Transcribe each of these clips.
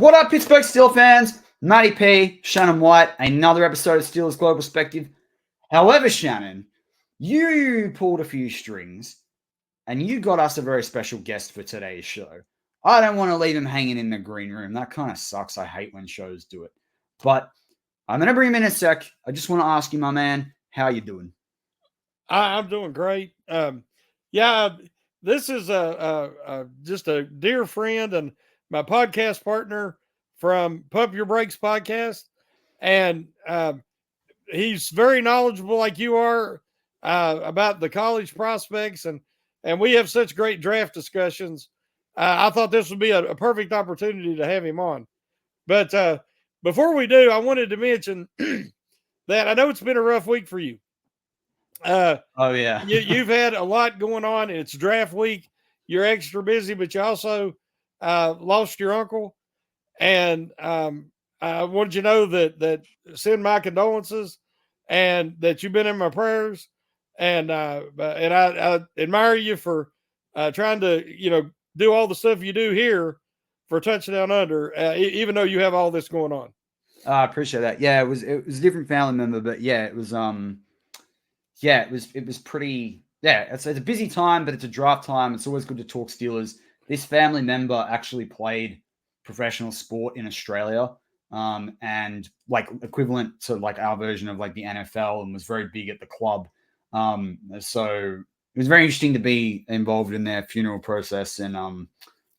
What up, Pittsburgh Steelers fans? Matty P, Shannon White, another episode of Steelers Global Perspective. However, Shannon, you pulled a few strings and you got us a very special guest for today's show. I don't want to leave him hanging in the green room. That kind of sucks. I hate when shows do it. But I'm going to bring him in a sec. I just want to ask you, my man, how you doing? I'm doing great. This is just a dear friend and my podcast partner from Pump Your Brakes podcast. And he's very knowledgeable like you are about the college prospects. And we have such great draft discussions. I thought this would be a perfect opportunity to have him on. But before we do, I wanted to mention that I know it's been a rough week for you. You've had a lot going on. It's draft week. You're extra busy, but you also lost your uncle. And I wanted you to know that send my condolences and that you've been in my prayers. And I admire you for trying to, do all the stuff you do here for Touchdown Under, even though you have all this going on. I appreciate that. Yeah, it was a different family member, but yeah, it was pretty. Yeah, it's a busy time, but it's a draft time. It's always good to talk Steelers. This family member actually played professional sport in Australia, and like equivalent to like our version of like the NFL, and was very big at the club. So it was very interesting to be involved in their funeral process and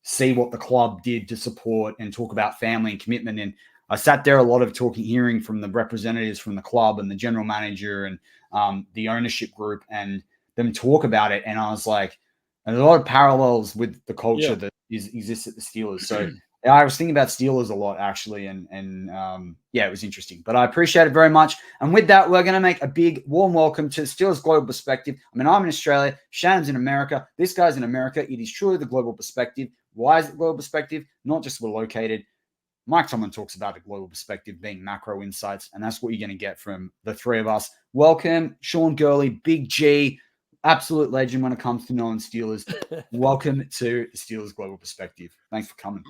see what the club did to support and talk about family and commitment. And I sat there a lot of hearing from the representatives from the club and the general manager and the ownership group and them talk about it. And I was like, there's a lot of parallels with the culture that exists at the Steelers. So I was thinking about Steelers a lot, actually. And it was interesting. But I appreciate it very much. And with that, we're going to make a big, warm welcome to the Steelers Global Perspective. I mean, I'm in Australia. Shannon's in America. This guy's in America. It is truly the Global Perspective. Why is it Global Perspective? Not just we're located. Mike Tomlin talks about a global perspective being macro insights, and that's what you're going to get from the three of us. Welcome, Shawn Big G, absolute legend when it comes to knowing Steelers. Welcome to the Steelers Global Perspective. Thanks for coming.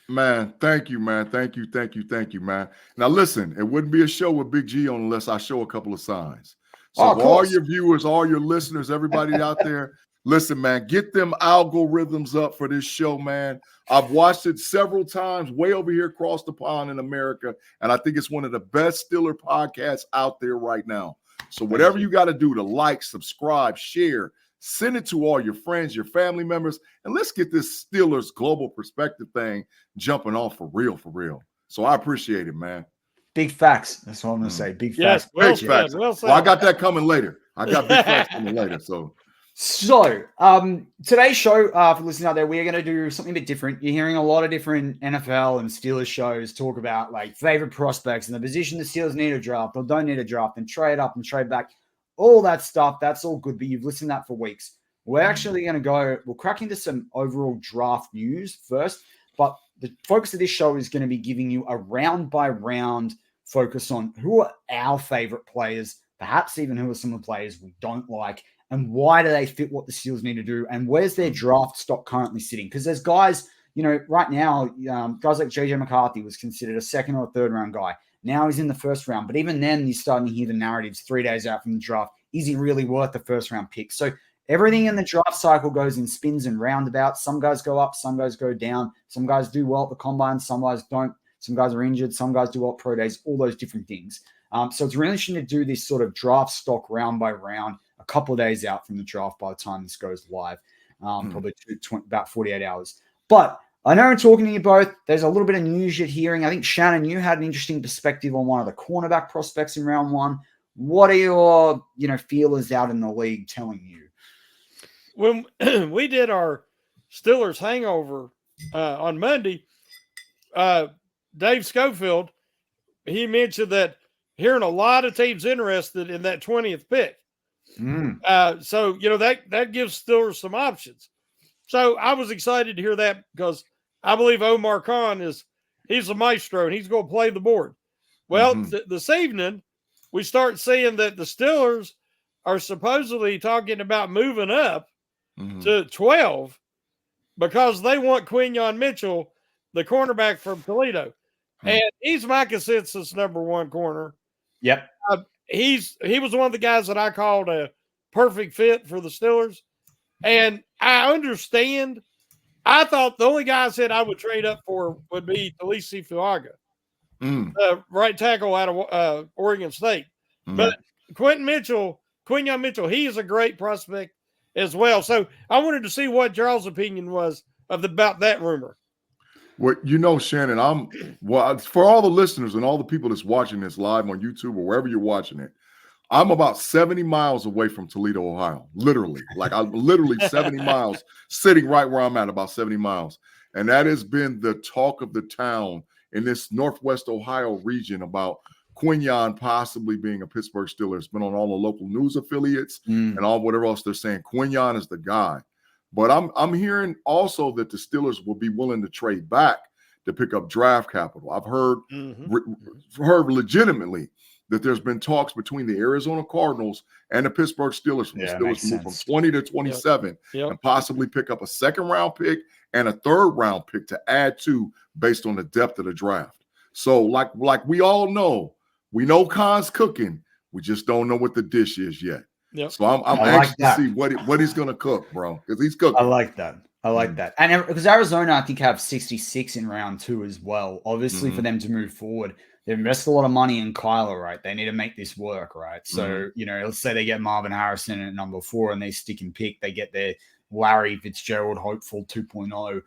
Man, thank you, man. Thank you, man. Now, listen, it wouldn't be a show with Big G on unless I show a couple of signs. So all your viewers, all your listeners, everybody out there, listen, man, get them algorithms up for this show, man. I've watched it several times way over here across the pond in America, and I think it's one of the best Steeler podcasts out there right now. So whatever you got to do to like, subscribe, share, send it to all your friends, your family members, and let's get this Steelers Global Perspective thing jumping off for real. So I appreciate it, man. Big facts. That's what I'm going to say. Big facts. Big facts. Well, I got that coming later. I got big facts coming later, So, today's show, for listeners out there, we are going to do something a bit different. You're hearing a lot of different NFL and Steelers shows talk about like favorite prospects and the position the Steelers need to draft or don't need to draft and trade up and trade back. All that stuff, that's all good, but you've listened to that for weeks. We're actually going to we'll crack into some overall draft news first, but the focus of this show is going to be giving you a round by round focus on who are our favorite players, perhaps even who are some of the players we don't like, and why do they fit what the Steelers need to do? And where's their draft stock currently sitting? Because there's guys, right now, guys like JJ McCarthy was considered a second or third round guy. Now he's in the first round. But even then, you're starting to hear the narratives 3 days out from the draft. Is he really worth the first round pick? So everything in the draft cycle goes in spins and roundabouts. Some guys go up, some guys go down. Some guys do well at the combine, some guys don't. Some guys are injured, some guys do well at pro days, all those different things. So it's really interesting to do this sort of draft stock round by round, a couple of days out from the draft by the time this goes live, probably about 48 hours. But I know in talking to you both, there's a little bit of news you're hearing. I think, Shannon, you had an interesting perspective on one of the cornerback prospects in round one. What are your, feelers out in the league telling you? When we did our Steelers hangover on Monday, Dave Schofield, he mentioned that hearing a lot of teams interested in that 20th pick. So, that gives Steelers some options. So I was excited to hear that because I believe Omar Khan he's a maestro and he's going to play the board. Well, this evening, we start seeing that the Steelers are supposedly talking about moving up to 12 because they want Quinyon Mitchell the cornerback from Toledo, and he's my consensus #1 corner. Yep. He was one of the guys that I called a perfect fit for the Steelers, and I understand. I thought the only guy I said I would trade up for would be Talisi Fuaga, right tackle out of Oregon State. But Quinyon Mitchell, he is a great prospect as well. So I wanted to see what Charles' opinion was about that rumor. Well, you know, Shannon, for all the listeners and all the people that's watching this live on YouTube or wherever you're watching it, I'm about 70 miles away from Toledo, Ohio. Literally. Like I'm literally 70 miles, sitting right where I'm at, about 70 miles. And that has been the talk of the town in this Northwest Ohio region about Quinyon possibly being a Pittsburgh Steeler. It's been on all the local news affiliates and all whatever else they're saying. Quinyon is the guy. But I'm hearing also that the Steelers will be willing to trade back to pick up draft capital. I've heard legitimately that there's been talks between the Arizona Cardinals and the Pittsburgh Steelers for the Steelers to move from 20 to 27 and possibly pick up a second-round pick and a third-round pick to add to based on the depth of the draft. So like we all know, we know Khan's cooking. We just don't know what the dish is yet. Yep. So I'm anxious to see what he's going to cook, bro, because he's cooking. I like that. And because Arizona, I think, have 66 in round 2 as well. Obviously, for them to move forward, they've invested a lot of money in Kyler, right? They need to make this work, right? So, let's say they get Marvin Harrison at number 4 and they stick and pick. They get their Larry Fitzgerald hopeful 2.0.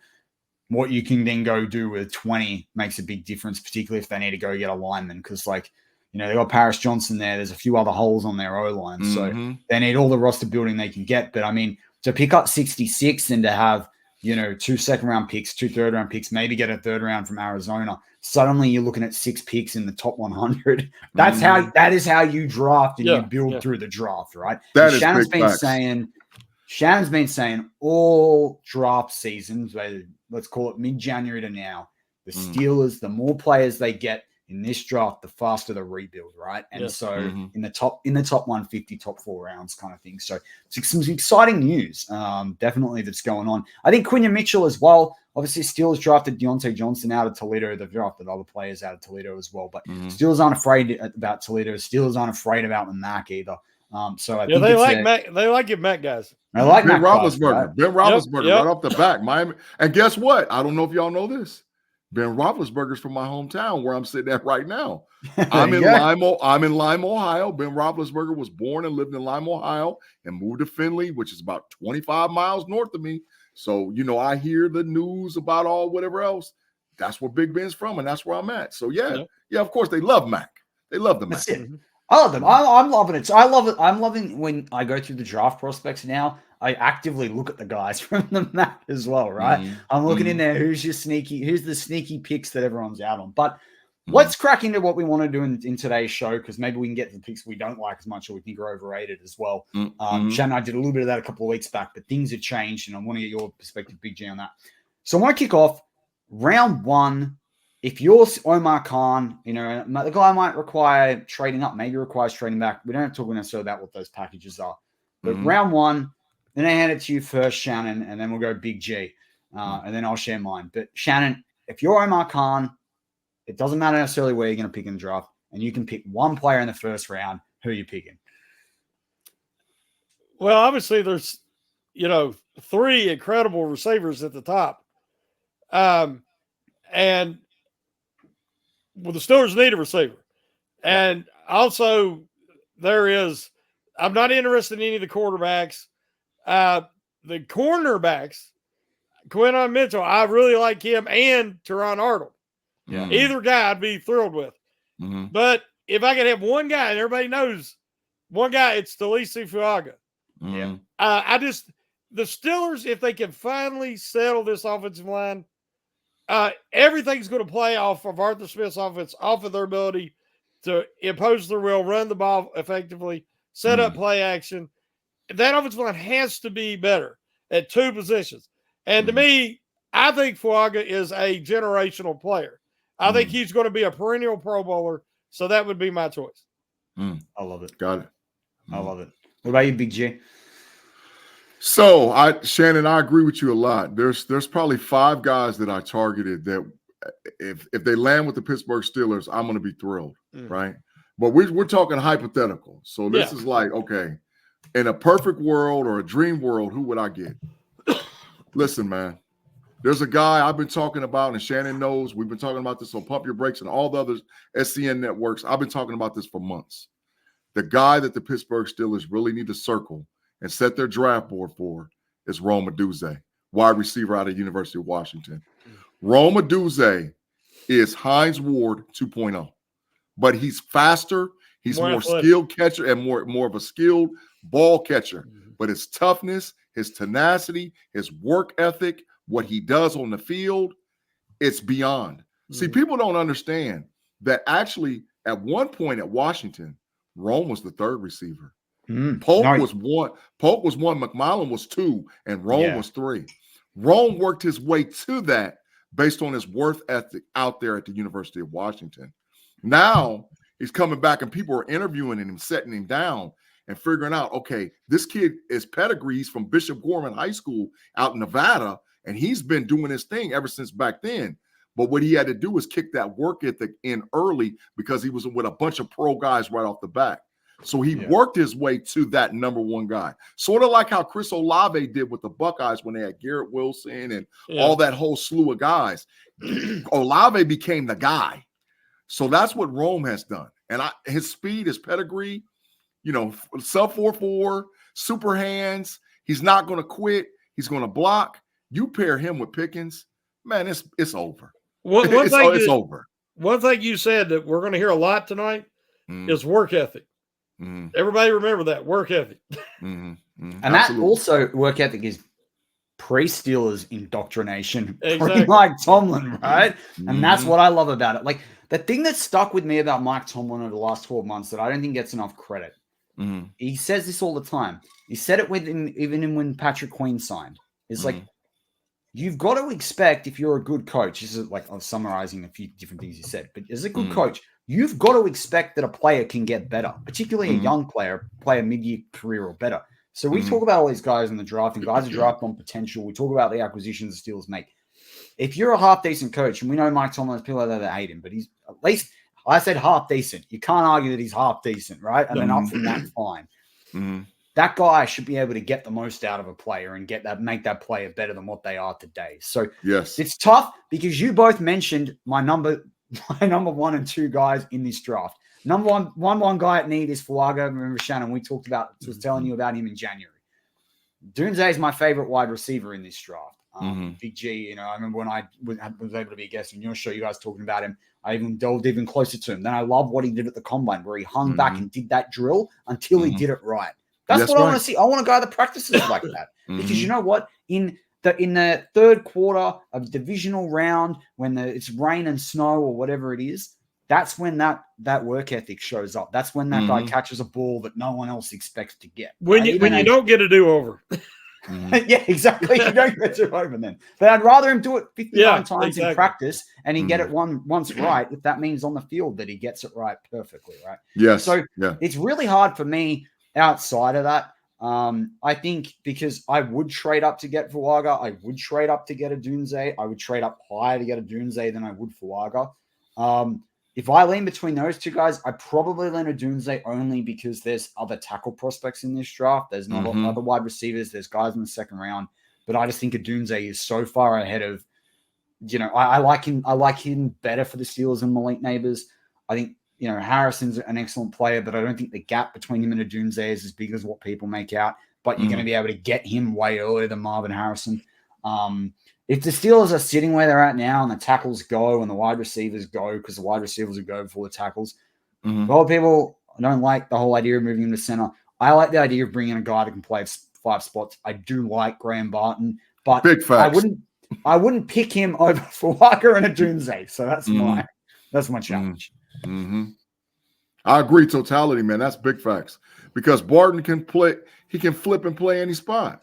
What you can then go do with 20 makes a big difference, particularly if they need to go get a lineman. Because, they got Paris Johnson there. There's a few other holes on their O-line. So they need all the roster building they can get. But, I mean, to pick up 66 and to have, 2 second-round picks, 2 third-round picks, maybe get a third round from Arizona, suddenly you're looking at 6 picks in the top 100. That is how you draft and you build through the draft, right? Shannon's been saying all draft seasons, let's call it mid-January to now, the Steelers, the more players they get in this draft, the faster the rebuild, right? And in the top 150, top 4 rounds kind of thing. So it's some exciting news, definitely, that's going on. I think Quinyon Mitchell as well. Obviously, Steelers drafted Deontay Johnson out of Toledo. They've drafted other players out of Toledo as well. But Steelers aren't afraid about Toledo. Steelers aren't afraid about the MAC either. So I think they like Mac. They like your Mac guys. I like Ben Mac Roethlisberger. right? Ben Roethlisberger right off the back. Miami. And guess what? I don't know if y'all know this. Ben Roethlisberger's from my hometown where I'm sitting at right now. I'm in Lime, Ohio. Ben Roethlisberger was born and lived in Lime, Ohio, and moved to Findlay, which is about 25 miles north of me. So, I hear the news about all whatever else. That's where Big Ben's from, and that's where I'm at. So, yeah, of course, they love Mac. They love the Mac. That's it. I love them. I'm loving it. So I love it. I'm loving when I go through the draft prospects now. I actively look at the guys from the map as well, right? I'm looking in there. Who's the sneaky picks that everyone's out on? But let's crack into what we want to do in today's show, because maybe we can get the picks we don't like as much or we think are overrated as well. Shannon and I did a little bit of that a couple of weeks back, but things have changed, and I want to get your perspective, Big G, on that. So I want to kick off round 1. If you're Omar Khan, the guy might require trading up, maybe requires trading back. We don't talk necessarily about what those packages are. But round 1, then I hand it to you first, Shannon, and then we'll go Big G, and then I'll share mine. But Shannon, if you're Omar Khan, it doesn't matter necessarily where you're going to pick in the draft, and you can pick one player in the first round. Who are you picking? Well, obviously there's, 3 incredible receivers at the top. And well, the Steelers need a receiver. And also I'm not interested in any of the quarterbacks. The cornerbacks, Quinyon Mitchell, I really like him, and Teron Arnold. Yeah. Either guy I'd be thrilled with. But if I could have one guy, and everybody knows one guy, it's Talisi Fuaga. Yeah. The Steelers, if they can finally settle this offensive line, everything's going to play off of Arthur Smith's offense, off of their ability to impose their will, run the ball effectively, set up play action. That offensive line has to be better at 2 positions. And to me, I think Fuaga is a generational player. I think he's going to be a perennial Pro Bowler, so that would be my choice. I love it. Got it. I love it. What about you, Big G? So Shannon, I agree with you a lot. There's probably 5 guys that I targeted that if they land with the Pittsburgh Steelers, I'm going to be thrilled, right? But we're talking hypothetical. So this is like, okay, in a perfect world or a dream world, who would I get? Listen, man, there's a guy I've been talking about, and Shannon knows. We've been talking about this on Pump Your Brakes and all the other SCN networks. I've been talking about this for months. The guy that the Pittsburgh Steelers really need to circle and set their draft board for is Rome Odunze, wide receiver out of University of Washington. Rome Odunze is Hines Ward 2.0, but he's faster. He's more skilled catcher and more of a skilled ball catcher. But his toughness, his tenacity, his work ethic, what he does on the field, it's beyond. See, people don't understand that actually at one point at Washington, Rome was the 3rd receiver. Polk was 1. Polk was 1. McMillan was 2, and Rome was 3. Rome worked his way to that based on his work ethic out there at the University of Washington. Now he's coming back, and people are interviewing him, setting him down, and figuring out, okay, this kid is pedigree. He's from Bishop Gorman High School out in Nevada, and he's been doing his thing ever since back then. But what he had to do was kick that work ethic in early because he was with a bunch of pro guys right off the bat. So he worked his way to that number 1 guy, sort of like how Chris Olave did with the Buckeyes when they had Garrett Wilson and all that whole slew of guys. Olave became the guy. So that's what Rome has done. And his speed, his pedigree, sub 4.4, super hands. He's not going to quit. He's going to block. You pair him with Pickens, man, it's over. It's over. One thing you said that we're going to hear a lot tonight is work ethic. Everybody remember that work ethic. And that also work ethic is pre-Steelers indoctrination, like Tomlin, right? And that's what I love about it. Like the thing that stuck with me about Mike Tomlin over the last 12 months that I don't think gets enough credit. He says this all the time. He said it even when Patrick Queen signed. It's like, you've got to expect, if you're a good coach, this is like I'm summarizing a few different things he said, but as a good coach, you've got to expect that a player can get better, particularly a young player, play a mid-year career or better. So we talk about all these guys in the draft, and guys are drafted on potential. We talk about the acquisitions the Steelers make. If you're a half-decent coach, and we know Mike Tomlin, there's people out there that hate him, but he's at least, I said half-decent. You can't argue that he's half-decent, right? And then up from that, fine. That guy should be able to get the most out of a player and make that player better than what they are today. So it's tough because you both mentioned my number 1 and 2 guys in this draft. Number one guy at need is Fuaga. Remember, Shannon, we talked about, was telling you about him in January. Dunze is my favorite wide receiver in this draft. Big G, I remember when I was able to be a guest on your show, you guys talking about him. I even delved even closer to him. Then I love what he did at the combine, where he hung back and did that drill until he did it right. That's what I want to see. I want a guy that practices like that. Because you know what? In the 3rd quarter of divisional round, when it's rain and snow or whatever it is, that's when that work ethic shows up. That's when that guy catches a ball that no one else expects to get. When you don't get a do-over. Yeah, exactly. You don't get to over then. But I'd rather him do it 59 times in practice and he get it once right, if that means on the field that he gets it right perfectly, right? Yes. So it's really hard for me outside of that. I think because I would trade up to get Fuaga, I would trade up to get a Dunze, I would trade up higher to get a Dunze than I would Fuaga. If I lean between those 2 guys, I probably lean a Dunze only because there's other tackle prospects in this draft. There's not other wide receivers. There's guys in the 2nd round. But I just think a Dunze is so far ahead of, I like him. I like him better for the Steelers than Malik Neighbors. I think, Harrison's an excellent player, but I don't think the gap between him and a Dunze is as big as what people make out. But you're going to be able to get him way earlier than Marvin Harrison. If the Steelers are sitting where they're at now and the tackles go and the wide receivers go, because the wide receivers will go before the tackles, a lot of people don't like the whole idea of moving him to center. I like the idea of bringing a guy that can play 5 spots. I do like Graham Barton, but big facts. I wouldn't pick him over Fuaga and a Dunze. So that's my challenge. I agree, totality, man. That's big facts because Barton can play. He can flip and play any spot.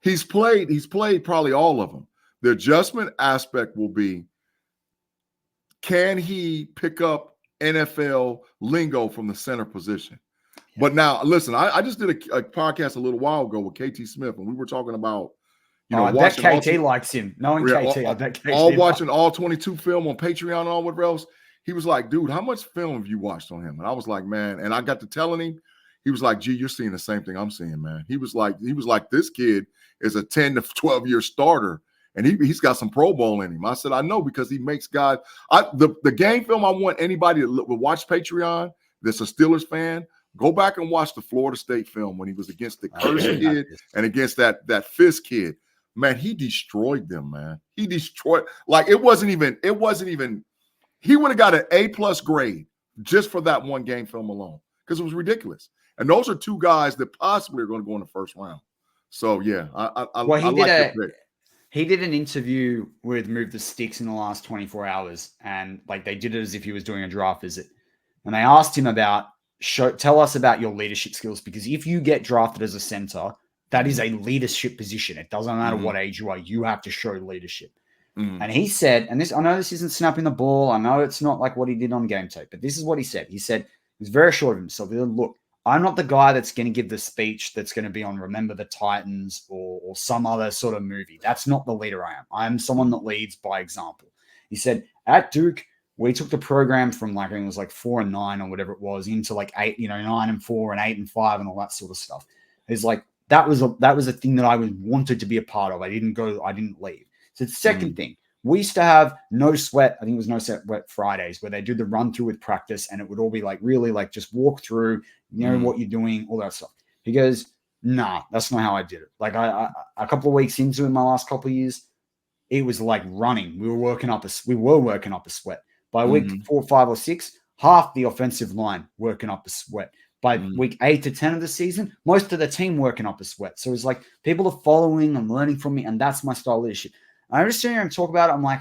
He's played probably all of them. The adjustment aspect will be, can he pick up NFL lingo from the center position? But now, listen, I just did a podcast a little while ago with KT Smith, and we were talking about, I bet KT likes him. Knowing KT, I bet KT. Watching all 22 film on Patreon and all whatever else. He was like, dude, how much film have you watched on him? And I was like, man, and I got to telling him, he was like, gee, you're seeing the same thing I'm seeing, man. He was like, this kid is a 10 to 12 year starter, and he's got some Pro Bowl in him. I said, I know, because he makes guys. The game film I want anybody to watch Patreon that's a Steelers fan, go back and watch the Florida State film when he was against the Curse kid and against that Fisk kid. Man, he destroyed them, man. He destroyed, like, it wasn't even, he would have got an A+ grade just for that one game film alone, because it was ridiculous. And those are two guys that possibly are going to go in the first round. So, yeah, he did an interview with Move the Sticks in the last 24 hours, and like they did it as if he was doing a draft visit. And they asked him tell us about your leadership skills, because if you get drafted as a center, that is a leadership position. It doesn't matter what age you are. You have to show leadership. And he said, and this, I know this isn't snapping the ball. I know it's not like what he did on game tape, but this is what he said. He said, he was very sure of himself. He said, look, I'm not the guy that's going to give the speech that's going to be on Remember the Titans or some other sort of movie. That's not the leader I am. I'm someone that leads by example. He said, at Duke, we took the program from like, I think it was like 4-9 or whatever it was, into like 9-4 and 8-5 and all that sort of stuff. It's like, that was a thing that I wanted to be a part of. I didn't leave. So the second thing, we used to have no sweat. I think it was no sweat Fridays, where they do the run through with practice, and it would all be like really like just walk through, what you're doing, all that stuff. He goes, nah, that's not how I did it. Like I a couple of weeks into in my last couple of years, it was like running. We were working up a sweat. By week 4, 5, or 6, half the offensive line working up a sweat. By week 8 to 10 of the season, most of the team working up a sweat. So it's like people are following and learning from me, and that's my style of leadership. I just sit here and talk about it. I'm like,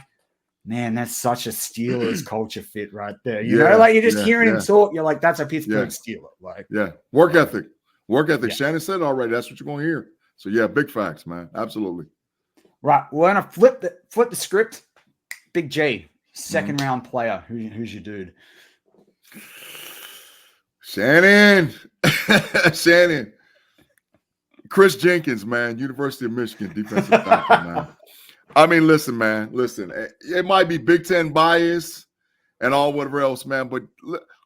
man, that's such a Steelers culture fit right there. You know, like you're just hearing him talk. You're like, that's a Pittsburgh Steeler. Like, work ethic. Yeah. Shannon said it already. That's what you're going to hear. So yeah, big facts, man. Absolutely. Right. We're gonna flip the script. Big G, second round player. Who's your dude? Shannon. Chris Jenkins, man, University of Michigan defensive tackle, man. I mean, listen, man. Listen, it might be Big Ten bias and all whatever else, man, but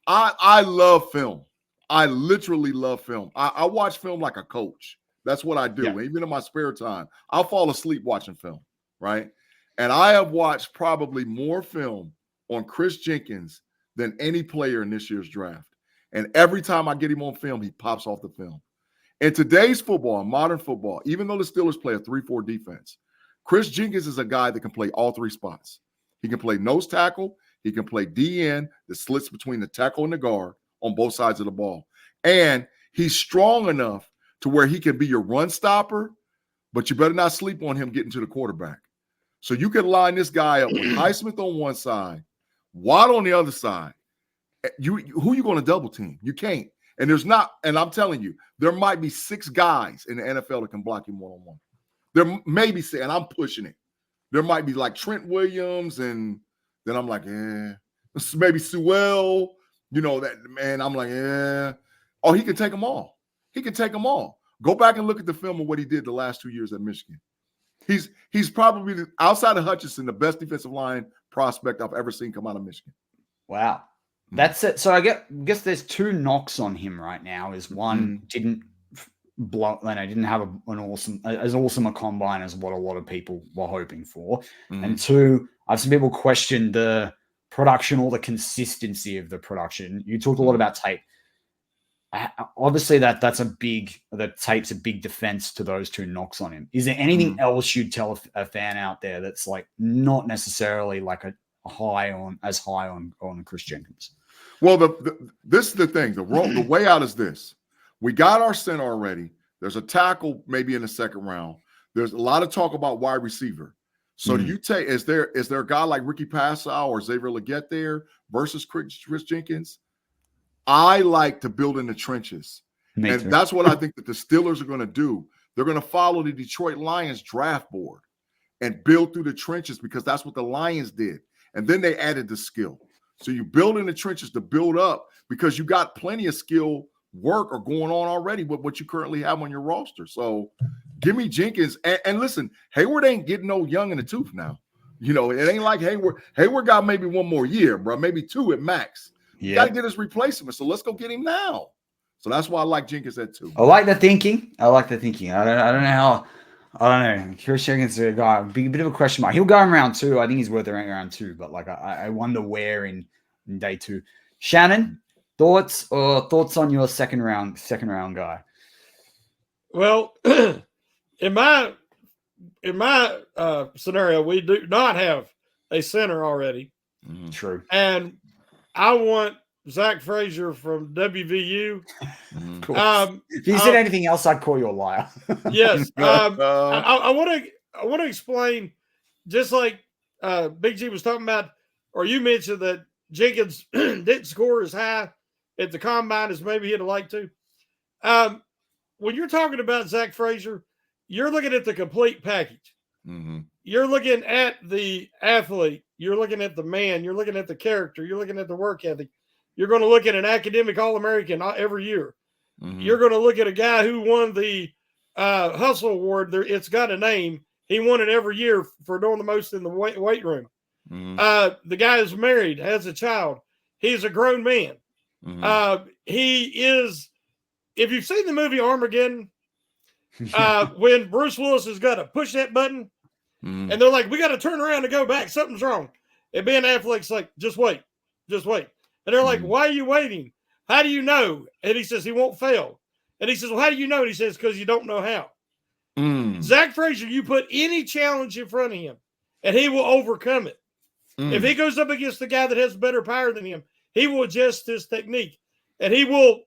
I love film. I literally love film. I watch film like a coach. That's what I do. Yeah. Even in my spare time, I'll fall asleep watching film, right? And I have watched probably more film on Chris Jenkins than any player in this year's draft. And every time I get him on film, he pops off the film. In today's football, modern football, even though the Steelers play a 3-4 defense, Chris Jenkins is a guy that can play all three spots. He can play nose tackle. He can play DN that slits between the tackle and the guard on both sides of the ball. And he's strong enough to where he can be your run stopper, but you better not sleep on him getting to the quarterback. So you can line this guy up with Highsmith on one side, Watt on the other side. Who you going to double team? You can't. And there's not, and I'm telling you, there might be 6 guys in the NFL that can block him one-on-one. There may be, and I'm pushing it. There might be like Trent Williams, and then I'm like, maybe Sewell, that man. I'm like, oh, he can take them all. He can take them all. Go back and look at the film of what he did the last 2 years at Michigan. He's probably, outside of Hutchinson, the best defensive line prospect I've ever seen come out of Michigan. Wow. That's it. So I guess there's 2 knocks on him right now. Is one, didn't have as awesome a combine as what a lot of people were hoping for. And 2, I've seen people question the production or the consistency of the production. You talked a lot about tape. Obviously, the tape's a big defense to those 2 knocks on him. Is there anything else you'd tell a fan out there that's like not necessarily like high on Chris Jenkins? Well, this is the thing. The way out is this. We got our center already. There's a tackle maybe in the second round. There's a lot of talk about wide receiver. So do you take, is there a guy like Ricky Passow or Xavier Legette there versus Chris Jenkins? I like to build in the trenches. And that's what I think that the Steelers are going to do. They're going to follow the Detroit Lions draft board and build through the trenches, because that's what the Lions did. And then they added the skill. So you build in the trenches to build up, because you got plenty of skill work are going on already with what you currently have on your roster. So give me Jenkins. And listen, Hayward ain't getting no young in the tooth now. You know, it ain't like Hayward got maybe one more year, bro, maybe 2 at max. You got to get his replacement. So let's go get him now. So that's why I like Jenkins at 2. I like the thinking. I don't know how. I don't know. Chris Jenkins is a guy, a bit of a question mark. He'll go in round 2. I think he's worth around 2, but like I wonder where in day 2. Shannon, thoughts on your second round guy? Well, in my scenario, we do not have a center already. True. And I want Zach Frazier from WVU. If you said anything else, I'd call you a liar. Yes. I want to explain, just like Big G was talking about, or you mentioned that Jenkins didn't score as high at the combine as maybe he'd like to. When you're talking about Zach Frazier, you're looking at the complete package. Mm-hmm. You're looking at the athlete. You're looking at the man. You're looking at the character. You're looking at the work ethic. You're going to look at an academic All-American every year. Mm-hmm. You're going to look at a guy who won the Hustle Award. It's got a name. He won it every year for doing the most in the weight room. Mm-hmm. The guy is married, has a child. He's a grown man. Mm-hmm. He is, if you've seen the movie Armageddon, when Bruce Willis has got to push that button, and they're like, we got to turn around and go back. Something's wrong. And Ben Affleck's like, just wait. And they're like, why are you waiting? How do you know? And he says, he won't fail. And he says, well, how do you know? And he says, because you don't know how. Zach Frazier, you put any challenge in front of him, and he will overcome it. If he goes up against the guy that has better power than him, he will adjust his technique. And he will,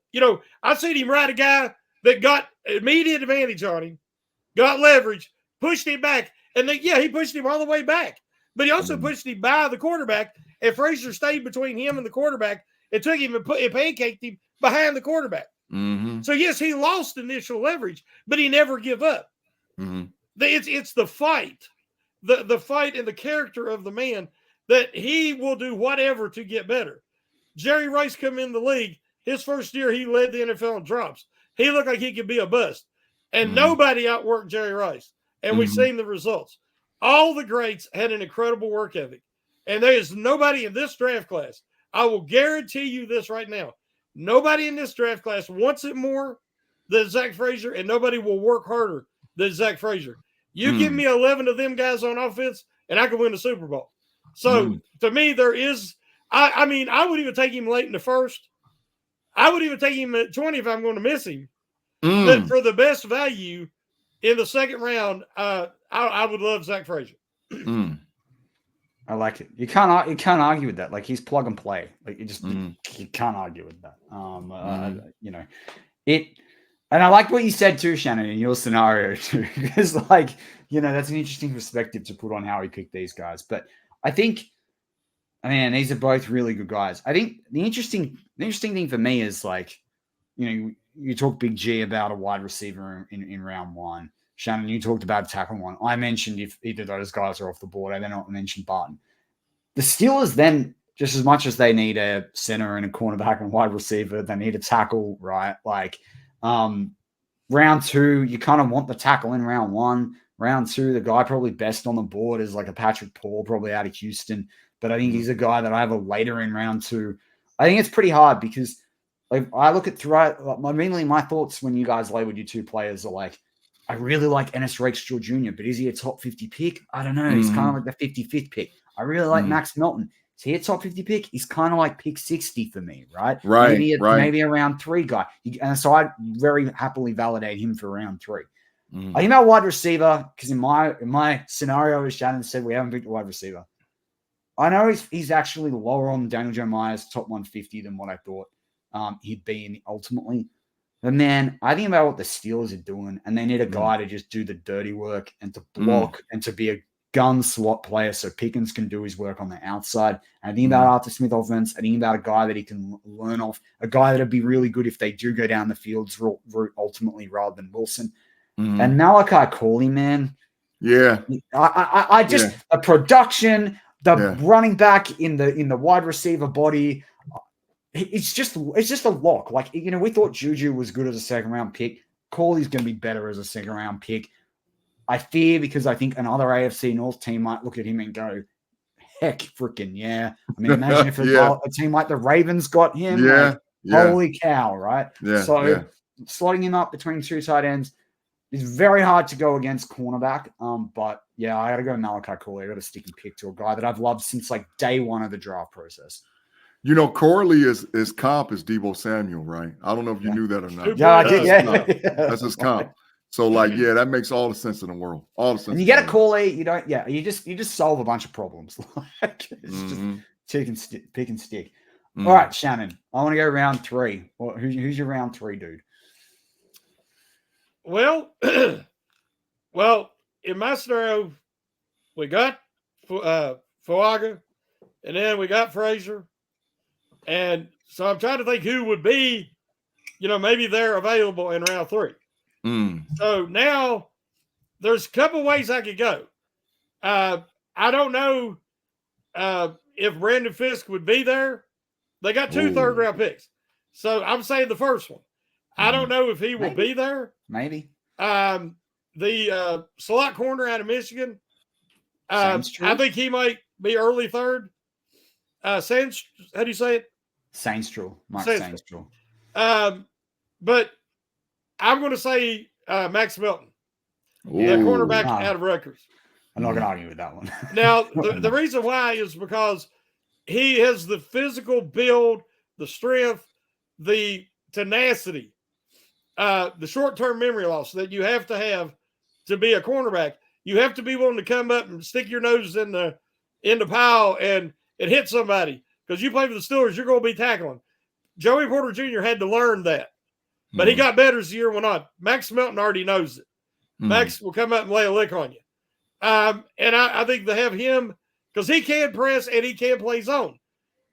I've seen him ride a guy that got immediate advantage on him, got leverage, pushed him back. And then, he pushed him all the way back. But he also pushed him by the quarterback, and Frazier stayed between him and the quarterback and took him and pancaked him behind the quarterback. So, yes, he lost initial leverage, but he never give up. It's the fight, the fight and the character of the man that he will do whatever to get better. Jerry Rice come in the league. His first year, he led the NFL in drops. He looked like he could be a bust. And nobody outworked Jerry Rice. And we've seen the results. All the greats had an incredible work ethic. And there is nobody in this draft class. I will guarantee you this right now. Nobody in this draft class wants it more than Zach Frazier, and nobody will work harder than Zach Frazier. You give me 11 of them guys on offense, and I can win the Super Bowl. So, to me, there is – I mean, I would even take him late in the first. I would even take him at 20 if I'm going to miss him. But for the best value in the second round, I would love Zach Frazier. I like it. You can't argue with that. Like, he's plug and play. Like, you can't argue with that. And I like what you said too, Shannon, in your scenario too, because that's an interesting perspective to put on how he picked these guys. But I think, these are both really good guys. I think the interesting thing for me is you talk Big G about a wide receiver in round 1. Shannon, you talked about tackle 1. I mentioned if either of those guys are off the board, I then not mentioned Barton. The Steelers then, just as much as they need a center and a cornerback and wide receiver, they need a tackle, right? Round 2, you kind of want the tackle in round 1. Round 2, the guy probably best on the board is like a Patrick Paul, probably out of Houston. But I think he's a guy that I have a later in round 2. I think it's pretty hard because I look at throughout, mainly my thoughts when you guys labeled your 2 players are I really like Ennis Rakestraw Jr., but is he a top 50 pick? I don't know. He's kind of like the 55th pick. I really like Max Melton. Is he a top 50 pick? He's kind of like pick 60 for me, right? Maybe a round 3 guy. And so I'd very happily validate him for round 3. I think about wide receiver, because in my scenario, as Shannon said, we haven't picked a wide receiver. I know he's actually lower on Daniel Jeremiah's top 150 than what I thought he'd be ultimately. But man, I think about what the Steelers are doing, and they need a guy to just do the dirty work and to block and to be a gun slot player so Pickens can do his work on the outside. And I think about Arthur Smith offense. I think about a guy that he can learn off, a guy that would be really good if they do go down the Fields route ultimately rather than Wilson. And Malachi Corley, man. Yeah. I just the production, the running back in the wide receiver body. it's just a lock. Like, you know, we thought Juju was good as a second round pick. Corley's going to be better as a second round pick. I fear because I think another AFC North team might look at him and go, heck, freaking yeah. I mean, imagine if a team like the Ravens got him. Yeah. Holy cow, right? Yeah. So slotting him up between two tight ends is very hard to go against cornerback. But yeah, I got to go Malachi Corley. I got to stick and pick to a guy that I've loved since like day one of the draft process. You know, Corley is comp is Deebo Samuel, right? I don't know if you knew that or not. Yeah, I did. Yeah. That's his comp. So, like, yeah, that makes all the sense in the world. All the sense. And you get a Corley, you don't. Yeah, you just solve a bunch of problems. Like, it's just pick and stick. All right, Shannon. I want to go round 3. Who's your round 3 dude? Well, in my scenario, we got Fuaga, and then we got Frazier. And so I'm trying to think who would be, you know, maybe they're available in round 3. So now there's a couple ways I could go. I don't know if Brandon Fisk would be there. They got 2 third-round picks. So I'm saying the first one. I don't know if he will be there. Maybe. The slot corner out of Michigan, I think he might be early third. How do you say it? Sainstrel. Mark Sainstrel. But I'm going to say Max Milton, the cornerback out of Rutgers. I'm not going to argue with that one. Now, the reason why is because he has the physical build, the strength, the tenacity, the short-term memory loss that you have to be a cornerback. You have to be willing to come up and stick your nose in the pile and hit somebody. Because you play for the Steelers, you're going to be tackling. Joey Porter Jr. had to learn that. But he got better as the year went on. Max Melton already knows it. Max will come up and lay a lick on you. And I think they have him because he can press and he can play zone.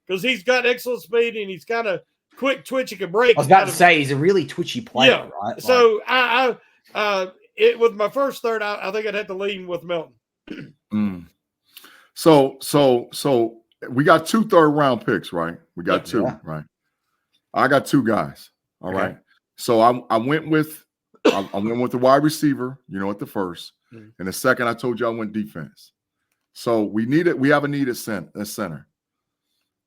Because he's got excellent speed and he's kind of quick twitch. He can break. I was about to say he's a really twitchy player, right? So with my first third, I think I'd have to lean with Melton. So we got 2 third-round picks, right? We got 2, right? I got 2 guys. All right. So I went with the wide receiver, you know, at the first. And the second, I told you I went defense. So we have a need at center.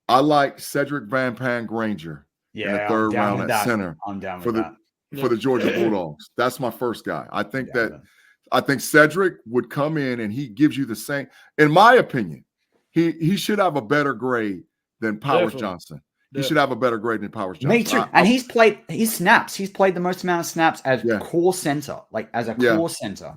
I like Cedric Van Pan Granger in the third round at center. I'm down for the Georgia Bulldogs. That's my first guy. I think Cedric would come in and he gives you the same. In my opinion, he should have a better grade than Powers Johnson. He should have a better grade than Powers Johnson. Me too. And he's played his snaps. He's played the most amount of snaps as core center, like as a core center.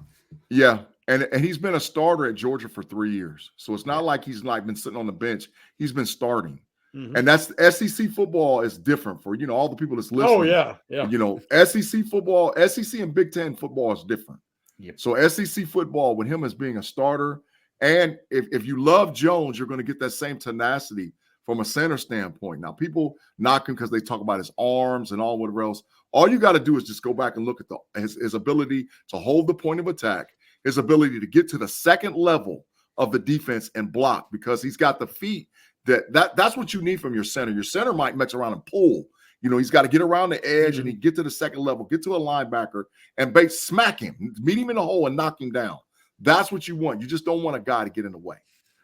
Yeah. And he's been a starter at Georgia for 3 years. So it's not like he's like been sitting on the bench. He's been starting. And that's SEC football is different for, you know, all the people that's listening. Oh, yeah. You know, SEC football, SEC and Big Ten football is different. Yep. So SEC football with him as being a starter. And if you love Jones, you're going to get that same tenacity from a center standpoint. Now, people knock him because they talk about his arms and all whatever else. All you got to do is just go back and look at his ability to hold the point of attack, his ability to get to the second level of the defense and block because he's got the feet. That's what you need from your center. Your center might mess around and pull. You know, he's got to get around the edge and he get to the second level, get to a linebacker and smack him, meet him in the hole and knock him down. That's what you want. You just don't want a guy to get in the way.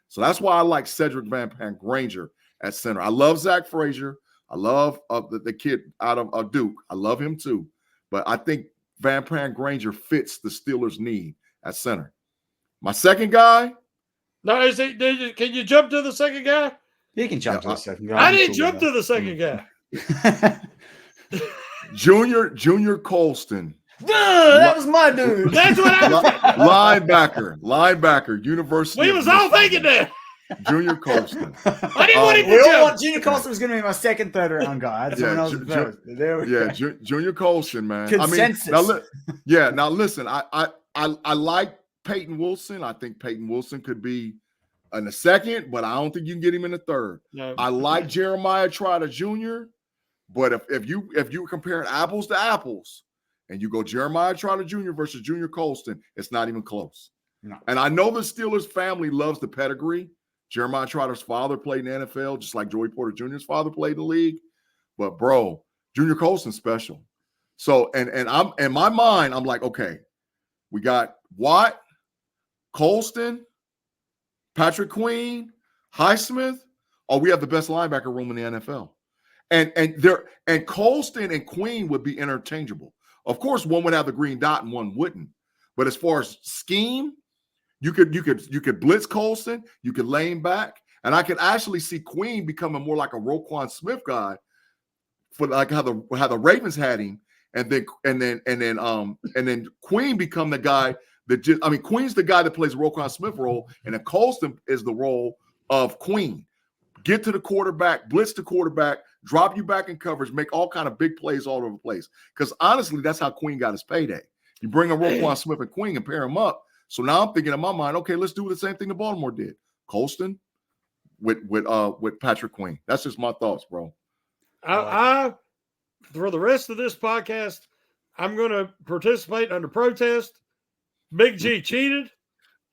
So that's why I like Cedric Van Pan Granger at center. I love Zach Frazier. I love the kid out of Duke. I love him too. But I think Van Pan Granger fits the Steelers' need at center. My second guy. No, can you jump to the second guy? You can jump to the second guy. I didn't jump to the second guy. Junior Colston. That was my dude. That's what I was linebacker, University. We was all thinking that. Junior Colston. I didn't want him to jump. Junior Colston was going to be my second, third round guy. Junior Colston, man. Consensus. Now listen, I like Peyton Wilson. I think Peyton Wilson could be in the second, but I don't think you can get him in the third. No. I like Jeremiah Trotter Jr., but if you comparing apples to apples and you go Jeremiah Trotter Jr. versus Junior Colston, it's not even close. No. And I know the Steelers family loves the pedigree. Jeremiah Trotter's father played in the NFL, just like Joey Porter Jr.'s father played in the league. But bro, Junior Colston's special. So and I'm in my mind, I'm like, okay, we got Watt, Colston, Patrick Queen, Highsmith. Oh, we have the best linebacker room in the NFL. And Colston and Queen would be interchangeable. Of course, one would have the green dot and one wouldn't. But as far as scheme, you could blitz Colston, you could lay him back, and I could actually see Queen becoming more like a Roquan Smith guy, for like how the Ravens had him, and then Queen become the guy that Queen's the guy that plays the Roquan Smith role, and then Colston is the role of Queen. Get to the quarterback, blitz the quarterback, drop you back in coverage, make all kind of big plays all over the place. Because honestly, that's how Queen got his payday. You bring a Roquan Smith and Queen and pair them up. So now I'm thinking in my mind, okay, let's do the same thing that Baltimore did. Colston with Patrick Queen. That's just my thoughts, bro. I for the rest of this podcast, I'm going to participate under protest. Big G cheated.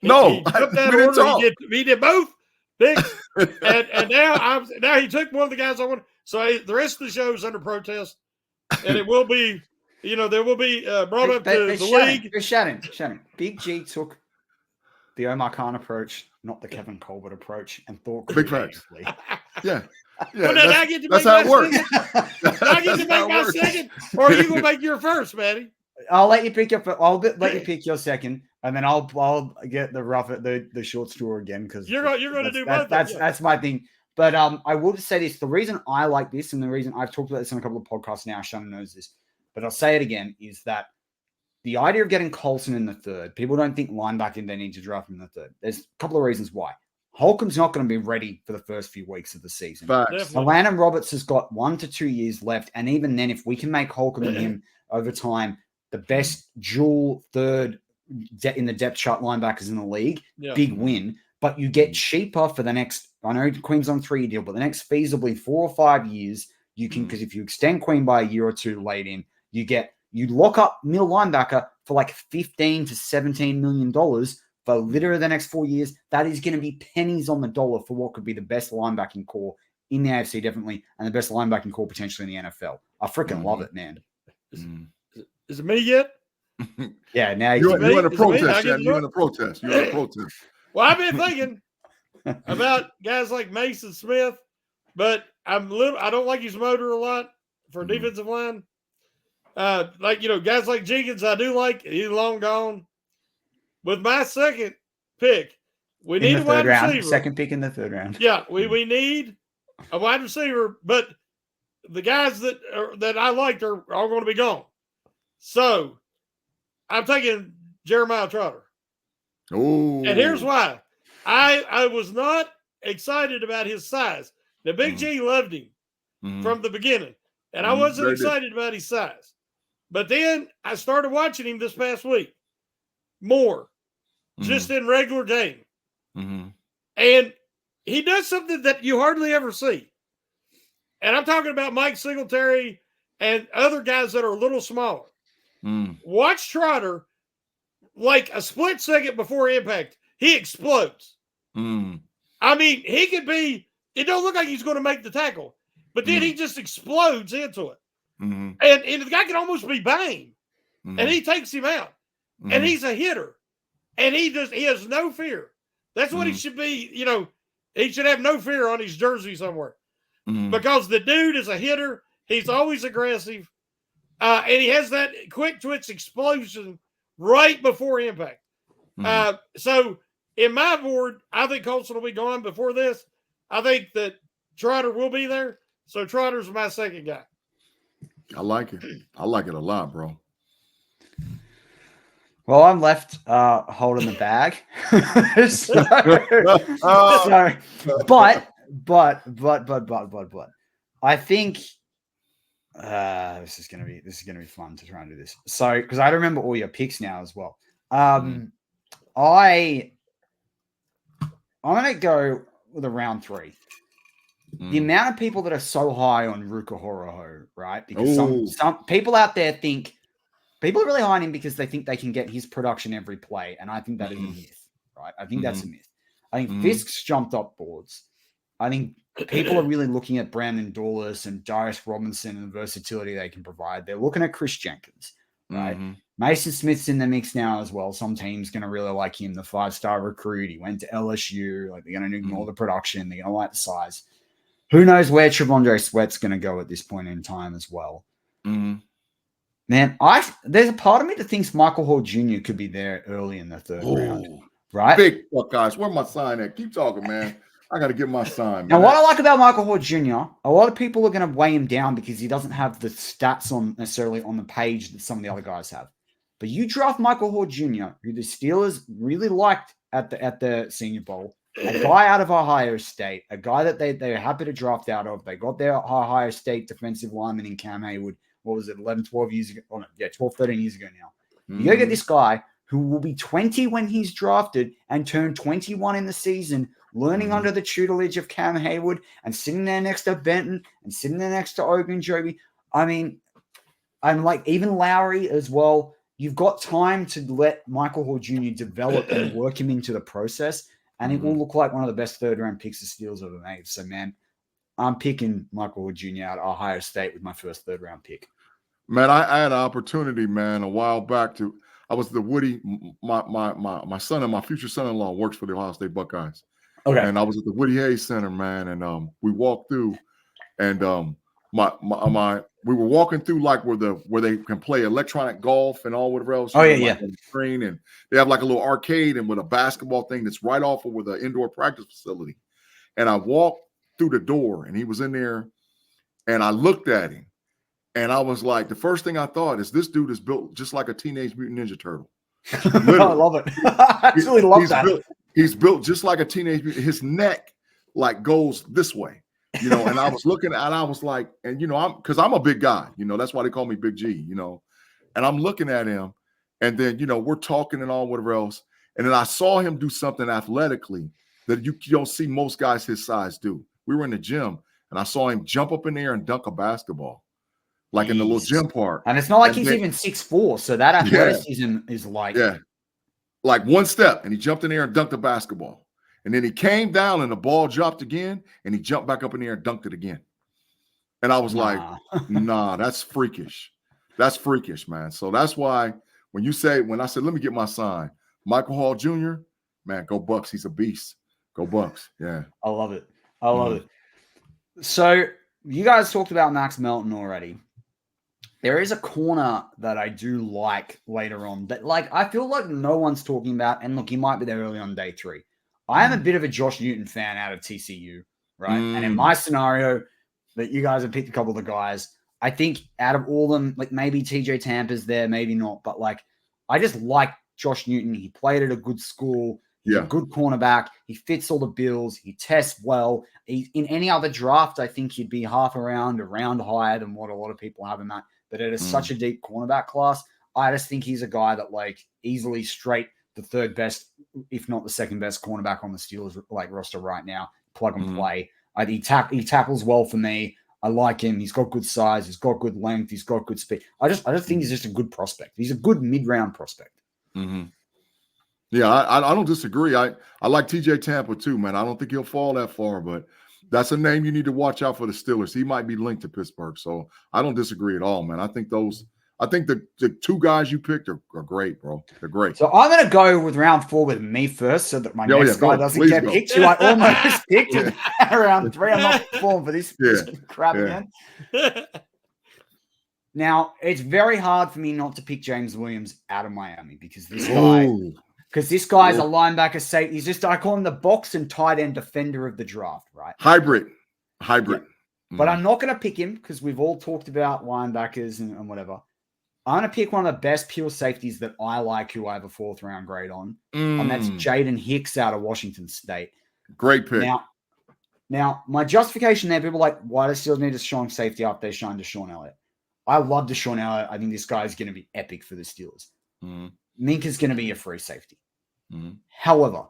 He took that order. He did both picks, and now he took one of the guys I want. So the rest of the show is under protest, and it will be, there will be brought up to the league. Shannon, Big G took the Omar Khan approach, not the Kevin Colbert approach, and thought big facts. Yeah. Well, now I get to that's make how it works. I get to make my second, or are you gonna make your first, Matty? I'll let you pick let you pick your second, and then I'll get the short straw again, because you're going to do both. That's my thing. But I will just say this: the reason I like this, and the reason I've talked about this on a couple of podcasts now, Shannon knows this, but I'll say it again, is that the idea of getting Colson in the third, people don't think linebacker they need to draft him in the third. There's a couple of reasons why. Holcomb's not going to be ready for the first few weeks of the season. Landon Roberts has got 1 to 2 years left, and even then, if we can make Holcomb and him over time the best dual third in the depth chart linebackers in the league, big win. But you get cheaper for the next, I know Queen's on 3-year deal, but the next feasibly 4 or 5 years, you can, because if you extend Queen by a year or two late in, you lock up middle linebacker for like $15 to $17 million for literally the next 4 years. That is going to be pennies on the dollar for what could be the best linebacking core in the AFC, definitely, and the best linebacking core potentially in the NFL. I freaking love it, man. Is it me yet? Yeah, now you're in a protest. You're in a protest. Well, I've been thinking about guys like Mason Smith, but I don't like his motor a lot for defensive line. Guys like Jenkins, I do like. He's long gone. With my second pick, we need a wide receiver. Second pick in the third round. Yeah, we need a wide receiver, but the guys that I liked are all going to be gone. So I'm taking Jeremiah Trotter. Oh, and here's why. I was not excited about his size. The Big G loved him from the beginning, and I wasn't excited about his size. But then I started watching him this past week more, just in regular game. And he does something that you hardly ever see. And I'm talking about Mike Singletary and other guys that are a little smaller. Watch Trotter, like a split second before impact, he explodes. I mean, he could be, it don't look like he's going to make the tackle, but then he just explodes into it. And the guy can almost be banged, and he takes him out. And he's a hitter, and he has no fear. That's what he should be. He should have no fear on his jersey somewhere, because the dude is a hitter. He's always aggressive, and he has that quick twitch explosion right before impact. So in my board, I think Colson will be gone before this. I think that Trotter will be there. So Trotter's my second guy. I like it. I like it a lot, bro. Well, I'm left holding the bag. But I think this is gonna be fun to try and do this. So, because I remember all your picks now as well. I'm gonna go with a round 3. The amount of people that are so high on Ruka Horoho, right? Because some people out there think people are really high on him because they think they can get his production every play, and I think that is a myth, right? I think that's a myth. I think Fisk's jumped up boards. I think people are really looking at Brandon Dawless and Darius Robinson and the versatility they can provide. They're looking at Chris Jenkins, right? Mm-hmm. Mason Smith's in the mix now as well. Some team's going to really like him, the 5-star recruit. He went to LSU. Like, they're going to ignore the production. They're going to like the size. Who knows where Trevondre Sweat's going to go at this point in time as well. Mm-hmm. Man, there's a part of me that thinks Michael Hall Jr. could be there early in the third round, right? Big Buckeyes. Where my sign at? Keep talking, man. I got to get my sign, man. Now, what I like about Michael Hall Jr., a lot of people are going to weigh him down because he doesn't have the stats necessarily on the page that some of the other guys have. But you draft Michael Hall Jr., who the Steelers really liked at the Senior Bowl, a guy out of Ohio State, a guy that they're happy to draft out of. They got their Ohio State defensive lineman in Cam Haywood. What was it, 11, 12 years ago? Oh, no, yeah, 12, 13 years ago now. You go get this guy who will be 20 when he's drafted and turn 21 in the season, learning under the tutelage of Cam Haywood and sitting there next to Benton and sitting there next to Ogunjobi. I mean, I'm like, even Lowry as well. You've got time to let Michael Hall Jr. develop and work him into the process, and it will look like one of the best third-round picks the Steelers ever made. So, man, I'm picking Michael Hall Jr. out of Ohio State with my first third-round pick. Man, I had an opportunity, man, a while back I was the Woody, my son and my future son-in-law works for the Ohio State Buckeyes. Okay. And I was at the Woody Hayes Center, man, and we walked through, and we were walking through like where they can play electronic golf and all whatever else. Oh yeah, like on the screen, and they have like a little arcade and with a basketball thing that's right off of with an indoor practice facility. And I walked through the door, and he was in there, and I looked at him, and I was like, the first thing I thought is this dude is built just like a Teenage Mutant Ninja Turtle. I love it. I actually love that. He's built just like a teenage mutant. His neck like goes this way, you know. And I was looking at, I was like, and you know, because I'm a big guy, you know, that's why they call me Big G, you know. And I'm looking at him, and then you know we're talking and all whatever else, and then I saw him do something athletically that you don't see most guys his size do. We were in the gym, and I saw him jump up in the air and dunk a basketball, like in the little gym park. And it's not like he's even 6'4", so that athleticism is like like one step, and he jumped in there and dunked the basketball. And then he came down and the ball dropped again, and he jumped back up in there and dunked it again. And I was like, nah, that's freakish. That's freakish, man. So that's why when I said, let me get my sign, Michael Hall Jr., man, go Bucks. He's a beast. Go Bucks. Yeah. I love it. I love it. So you guys talked about Max Melton already. There is a corner that I do like later on that, like, I feel like no one's talking about. And look, he might be there early on day 3. I am a bit of a Josh Newton fan out of TCU, right? And in my scenario, that you guys have picked a couple of the guys, I think out of all of them, like maybe TJ Tampa's there, maybe not. But like, I just like Josh Newton. He played at a good school. He's a good cornerback. He fits all the bills. He tests well. In any other draft, I think he'd be half a round higher than what a lot of people have him at. But it is such a deep cornerback class. I just think he's a guy that like easily straight the third best, if not the second best cornerback on the Steelers like roster right now. Plug and play. He tackles well for me. I like him. He's got good size. He's got good length. He's got good speed. I just think he's just a good prospect. He's a good mid-round prospect. Yeah, I don't disagree. I like TJ Tampa too, man. I don't think he'll fall that far, but that's a name you need to watch out for the Steelers. He might be linked to Pittsburgh, so I don't disagree at all, man. I think the 2 guys you picked are great, bro. They're great. So I'm going to go with round 4 with me first so that my next guy doesn't get picked, who I almost picked in round 3. I'm not falling for this crap again. Now, it's very hard for me not to pick James Williams out of Miami because this guy's a linebacker safety. I call him the box and tight end defender of the draft, right? Hybrid. But I'm not going to pick him because we've all talked about linebackers and whatever. I'm going to pick one of the best pure safeties that I like, who I have a 4th round grade on. And that's Jaden Hicks out of Washington State. Great pick. Now, my justification there, people are like, why does Steelers need a strong safety up there showing Deshaun Elliott? I love Deshaun Elliott. I think this guy is going to be epic for the Steelers. Minka's going to be a free safety. However,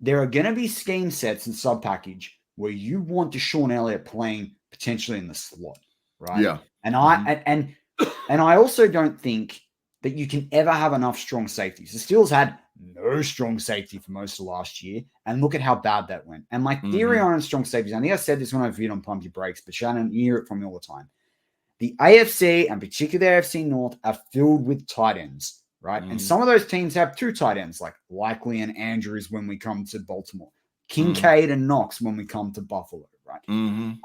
there are going to be scheme sets and sub-package where you want Deshaun Elliott playing potentially in the slot, right? Yeah. And I also don't think that you can ever have enough strong safeties. The Steelers had no strong safety for most of last year. And look at how bad that went. And my theory on strong safeties, I think I said this when I viewed on Pump Your Brakes, but Shannon, you hear it from me all the time. The AFC, and particularly the AFC North, are filled with tight ends, right? And some of those teams have 2 tight ends, like Likely and Andrews when we come to Baltimore, Kincaid and Knox when we come to Buffalo, right?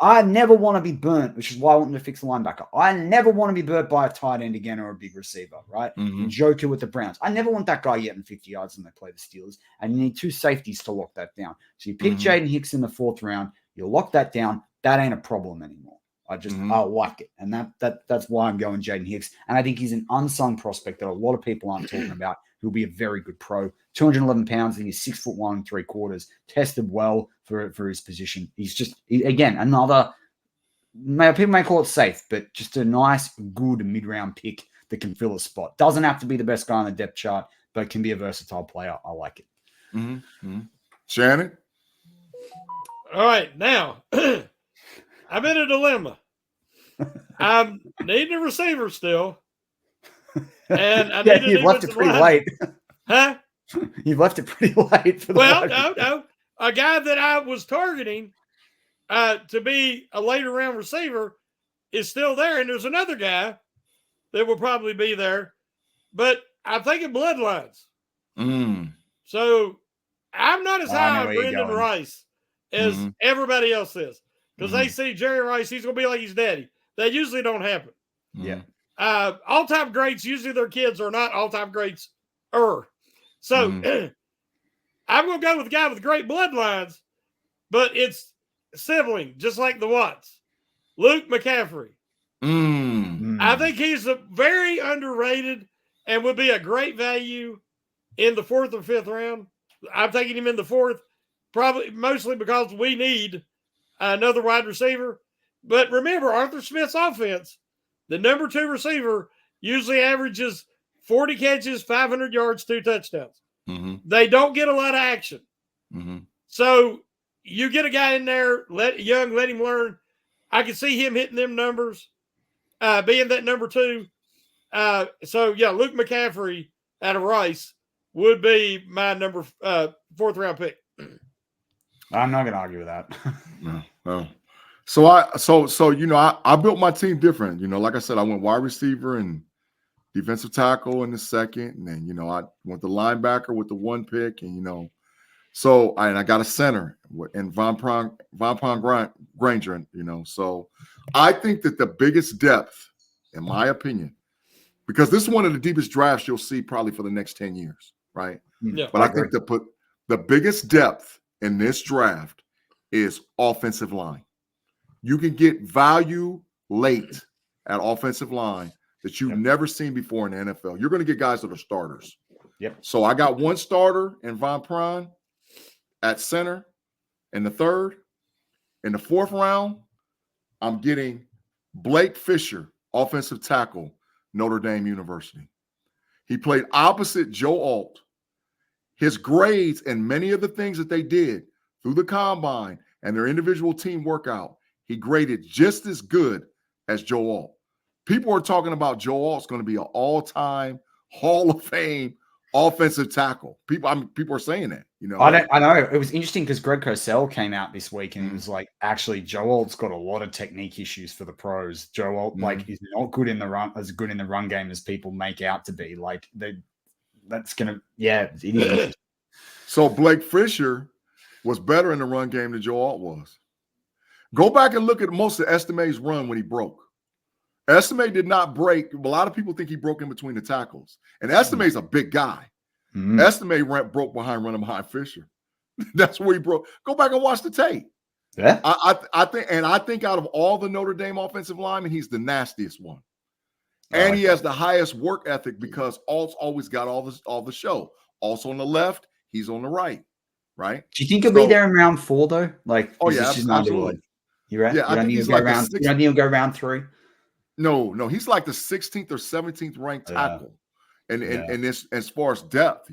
I never want to be burnt, which is why I wanted to fix the linebacker. I never want to be burnt by a tight end again or a big receiver, right? Joker with the Browns. I never want that guy getting 50 yards when they play the Steelers. And you need 2 safeties to lock that down. So you pick Jaden Hicks in the 4th round, you lock that down. That ain't a problem anymore. I like it. And that's why I'm going Jaden Hicks. And I think he's an unsung prospect that a lot of people aren't talking about. He'll be a very good pro. 211 pounds. I think he's 6'1" 3/4. Tested well for his position. He's just, again, another, people may call it safe, but just a nice, good mid-round pick that can fill a spot. Doesn't have to be the best guy on the depth chart, but can be a versatile player. I like it. Shannon? All right. Now, I'm in a dilemma. I'm needing a receiver still. And I need you've left it pretty late. Huh? You've left it pretty late for the no. A guy that I was targeting to be a later round receiver is still there. And there's another guy that will probably be there. But I'm thinking bloodlines. So I'm not as high on Brendan Rice as everybody else is. Because they see Jerry Rice, he's going to be like his daddy. That usually don't happen. Yeah. All-time greats, usually their kids are not all-time greats. So I'm going to go with a guy with great bloodlines, but it's sibling, just like the Watts. Luke McCaffrey. I think he's a very underrated and would be a great value in the 4th or 5th round. I'm taking him in the 4th, probably mostly because we need another wide receiver. But remember, Arthur Smith's offense, the number 2 receiver usually averages 40 catches, 500 yards, 2 touchdowns. They don't get a lot of action. So you get a guy in there, let him learn. I can see him hitting them numbers, being that number 2. So, yeah, Luke McCaffrey out of Rice would be my number 4th round pick. I'm not going to argue with that. No. So I built my team different. Like I said, I went wide receiver and defensive tackle in the 2nd, and then I went the linebacker with the 1 pick, and so I got a center and Von Granger. So I think that the biggest depth, in my opinion, because this is one of the deepest drafts you'll see probably for the next 10 years, right? Yeah. But I think the biggest depth in this draft is offensive line. You can get value late at offensive line that you've never seen before in the NFL. You're going to get guys that are starters. Yep. So I got 1 starter in Von Prine at center in the 3rd. In the 4th round, I'm getting Blake Fisher, offensive tackle, Notre Dame University. He played opposite Joe Alt. His grades and many of the things that they did through the combine and their individual team workout, he graded just as good as Joe Alt. People are talking about Joe Alt's going to be an all-time Hall of Fame offensive tackle. People are saying that. I know. It was interesting because Greg Cosell came out this week and he was like, actually, Joe Alt's got a lot of technique issues for the pros. Joe Alt, he's not good in the run, as good in the run game as people make out to be. Like, that's going to, it is. So Blake Fisher was better in the run game than Joe Alt was. Go back and look at most of Estime's run when he broke. Estime did not break. A lot of people think he broke in between the tackles. And Estime's a big guy. Estime broke running behind Fisher. That's where he broke. Go back and watch the tape. Yeah. I think out of all the Notre Dame offensive linemen, he's the nastiest one. And he has the highest work ethic because Alt's always got all the show. Also on the left, he's on the right. Right? Do you think he'll be there in round 4 though? Like, absolutely. You right? Yeah, I think he's like you don't need to go round 3. No, he's like the 16th or 17th ranked tackle, and this as far as depth,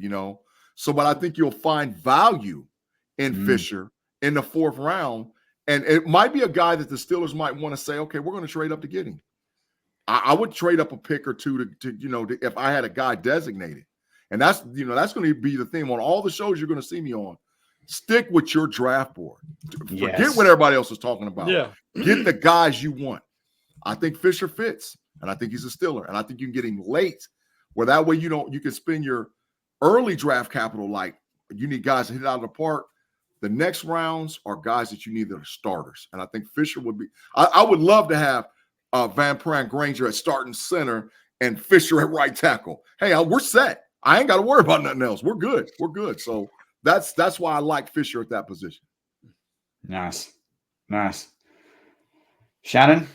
So, but I think you'll find value in Fisher in the 4th round, and it might be a guy that the Steelers might want to say, okay, we're going to trade up to get him. I would trade up a pick or 2 to if I had a guy designated, And that's going to be the theme on all the shows you're going to see me on. Stick with your draft board. Forget what everybody else is talking about. Yeah. Get the guys you want. I think Fisher fits, and I think he's a Steeler, and I think you can get him late, where that way you can spend your early draft capital like you need guys to hit it out of the park. The next rounds are guys that you need that are starters, and I think Fisher would be. I would love to have Van Pran Granger at starting center and Fisher at right tackle. Hey, we're set. I ain't got to worry about nothing else. We're good. We're good. So that's why I like Fisher at that position. Nice. Shannon.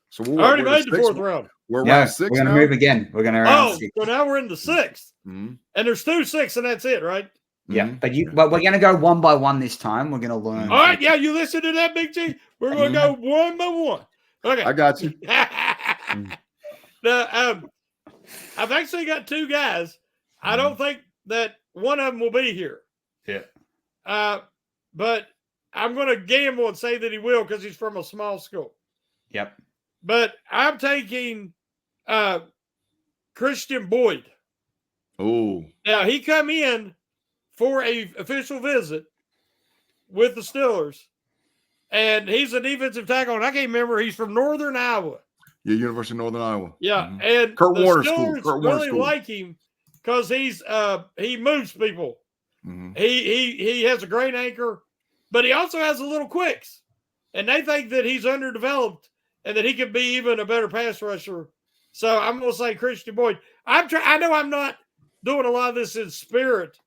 So I already made the fourth round. We're round 6 We're going to now? move again. We're going to round 6. So now we're in the 6th. Mm-hmm. And there's 2 6, and that's it, right? Yeah, but we're going to go one by one this time. We're going to learn. All right, yeah, you listen to that, Big G. We're going to go one by one. Okay. I got you. Now, I've actually got 2 guys. I don't think that one of them will be here. Yeah. But I'm going to gamble and say that he will because he's from a small school. Yep. But I'm taking Christian Boyd. Oh. Now, he come in for a official visit with the Steelers, and he's a defensive tackle, and I can't remember. He's from Northern Iowa. Yeah, University of Northern Iowa. Yeah, and Kurt the Warner Steelers School. really like him because he moves people. Mm-hmm. He has a great anchor, but he also has a little quicks, and they think that he's underdeveloped and that he could be even a better pass rusher. So I'm going to say Christian Boyd. I know I'm not doing a lot of this in spirit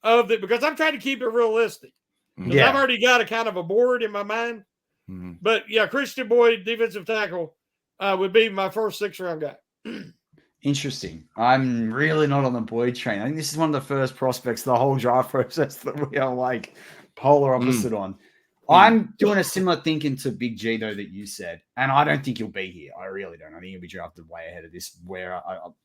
of it because I'm trying to keep it realistic. Yeah. I've already got a kind of a board in my mind. Mm-hmm. But yeah, Christian Boyd, defensive tackle, would be my first 6th-round guy. Interesting. I'm really not on the Boyd train. I think this is one of the first prospects the whole draft process that we are like polar opposite on. I'm doing a similar thinking to Big G though that you said, and I don't think he'll be here. I really don't. I think he'll be drafted way ahead of this. Where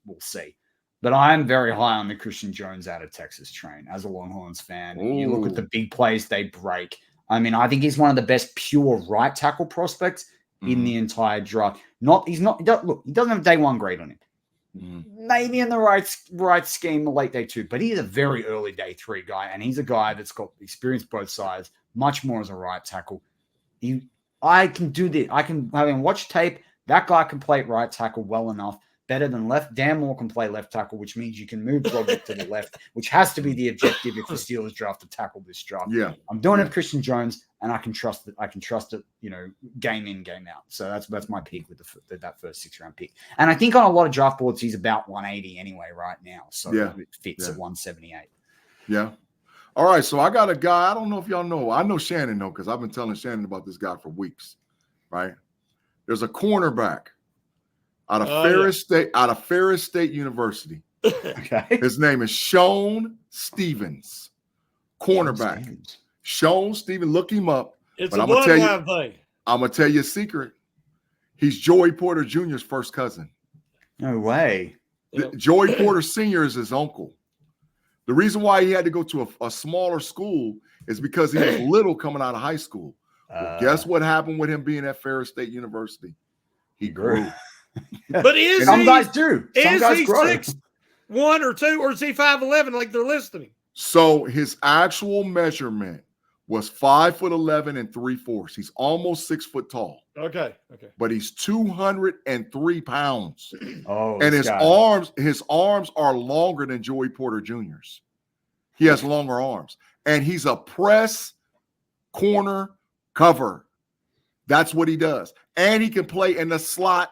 we'll see. But I'm very high on the Christian Jones out of Texas train as a Longhorns fan. You look at the big plays they break. I mean, I think he's one of the best pure right tackle prospects in the entire draft. He doesn't have a day 1 grade on him. Maybe in the right scheme, the late day 2, but he's a very early day 3 guy, and he's a guy that's got experience both sides, much more as a right tackle. I can do this. Having watched tape, that guy can play right tackle well enough. Better than left. Dan Moore can play left tackle, which means you can move Broderick to the left, which has to be the objective if the Steelers draft a tackle this draft. Yeah, I'm doing it, Christian Jones, and I can trust it. Game in, game out. So that's my pick with that first 6th-round pick. And I think on a lot of draft boards he's about 180 anyway right now. So it fits at 178. Yeah. All right. So I got a guy. I don't know if y'all know. I know Shannon though because I've been telling Shannon about this guy for weeks. Right. There's a cornerback. Out of Ferris State University. Okay. His name is Shawn Stevens, cornerback. Shawn Stevens, look him up. It's a bloodline thing. I'm gonna tell you a secret. He's Joey Porter Jr.'s first cousin. No way. Joey Porter Sr. is his uncle. The reason why he had to go to a smaller school is because he was little coming out of high school. Well, guess what happened with him being at Ferris State University? He grew. But some guys do. Some guys he grow. 6'1" or 2", or is he 5'11" like they're listing? So his actual measurement was 5'11" and 3/4. He's almost 6 foot tall. Okay. But he's 203 pounds. Oh, and his arms are longer than Joey Porter Jr.'s. He has longer arms. And he's a press corner cover. That's what he does. And he can play in the slot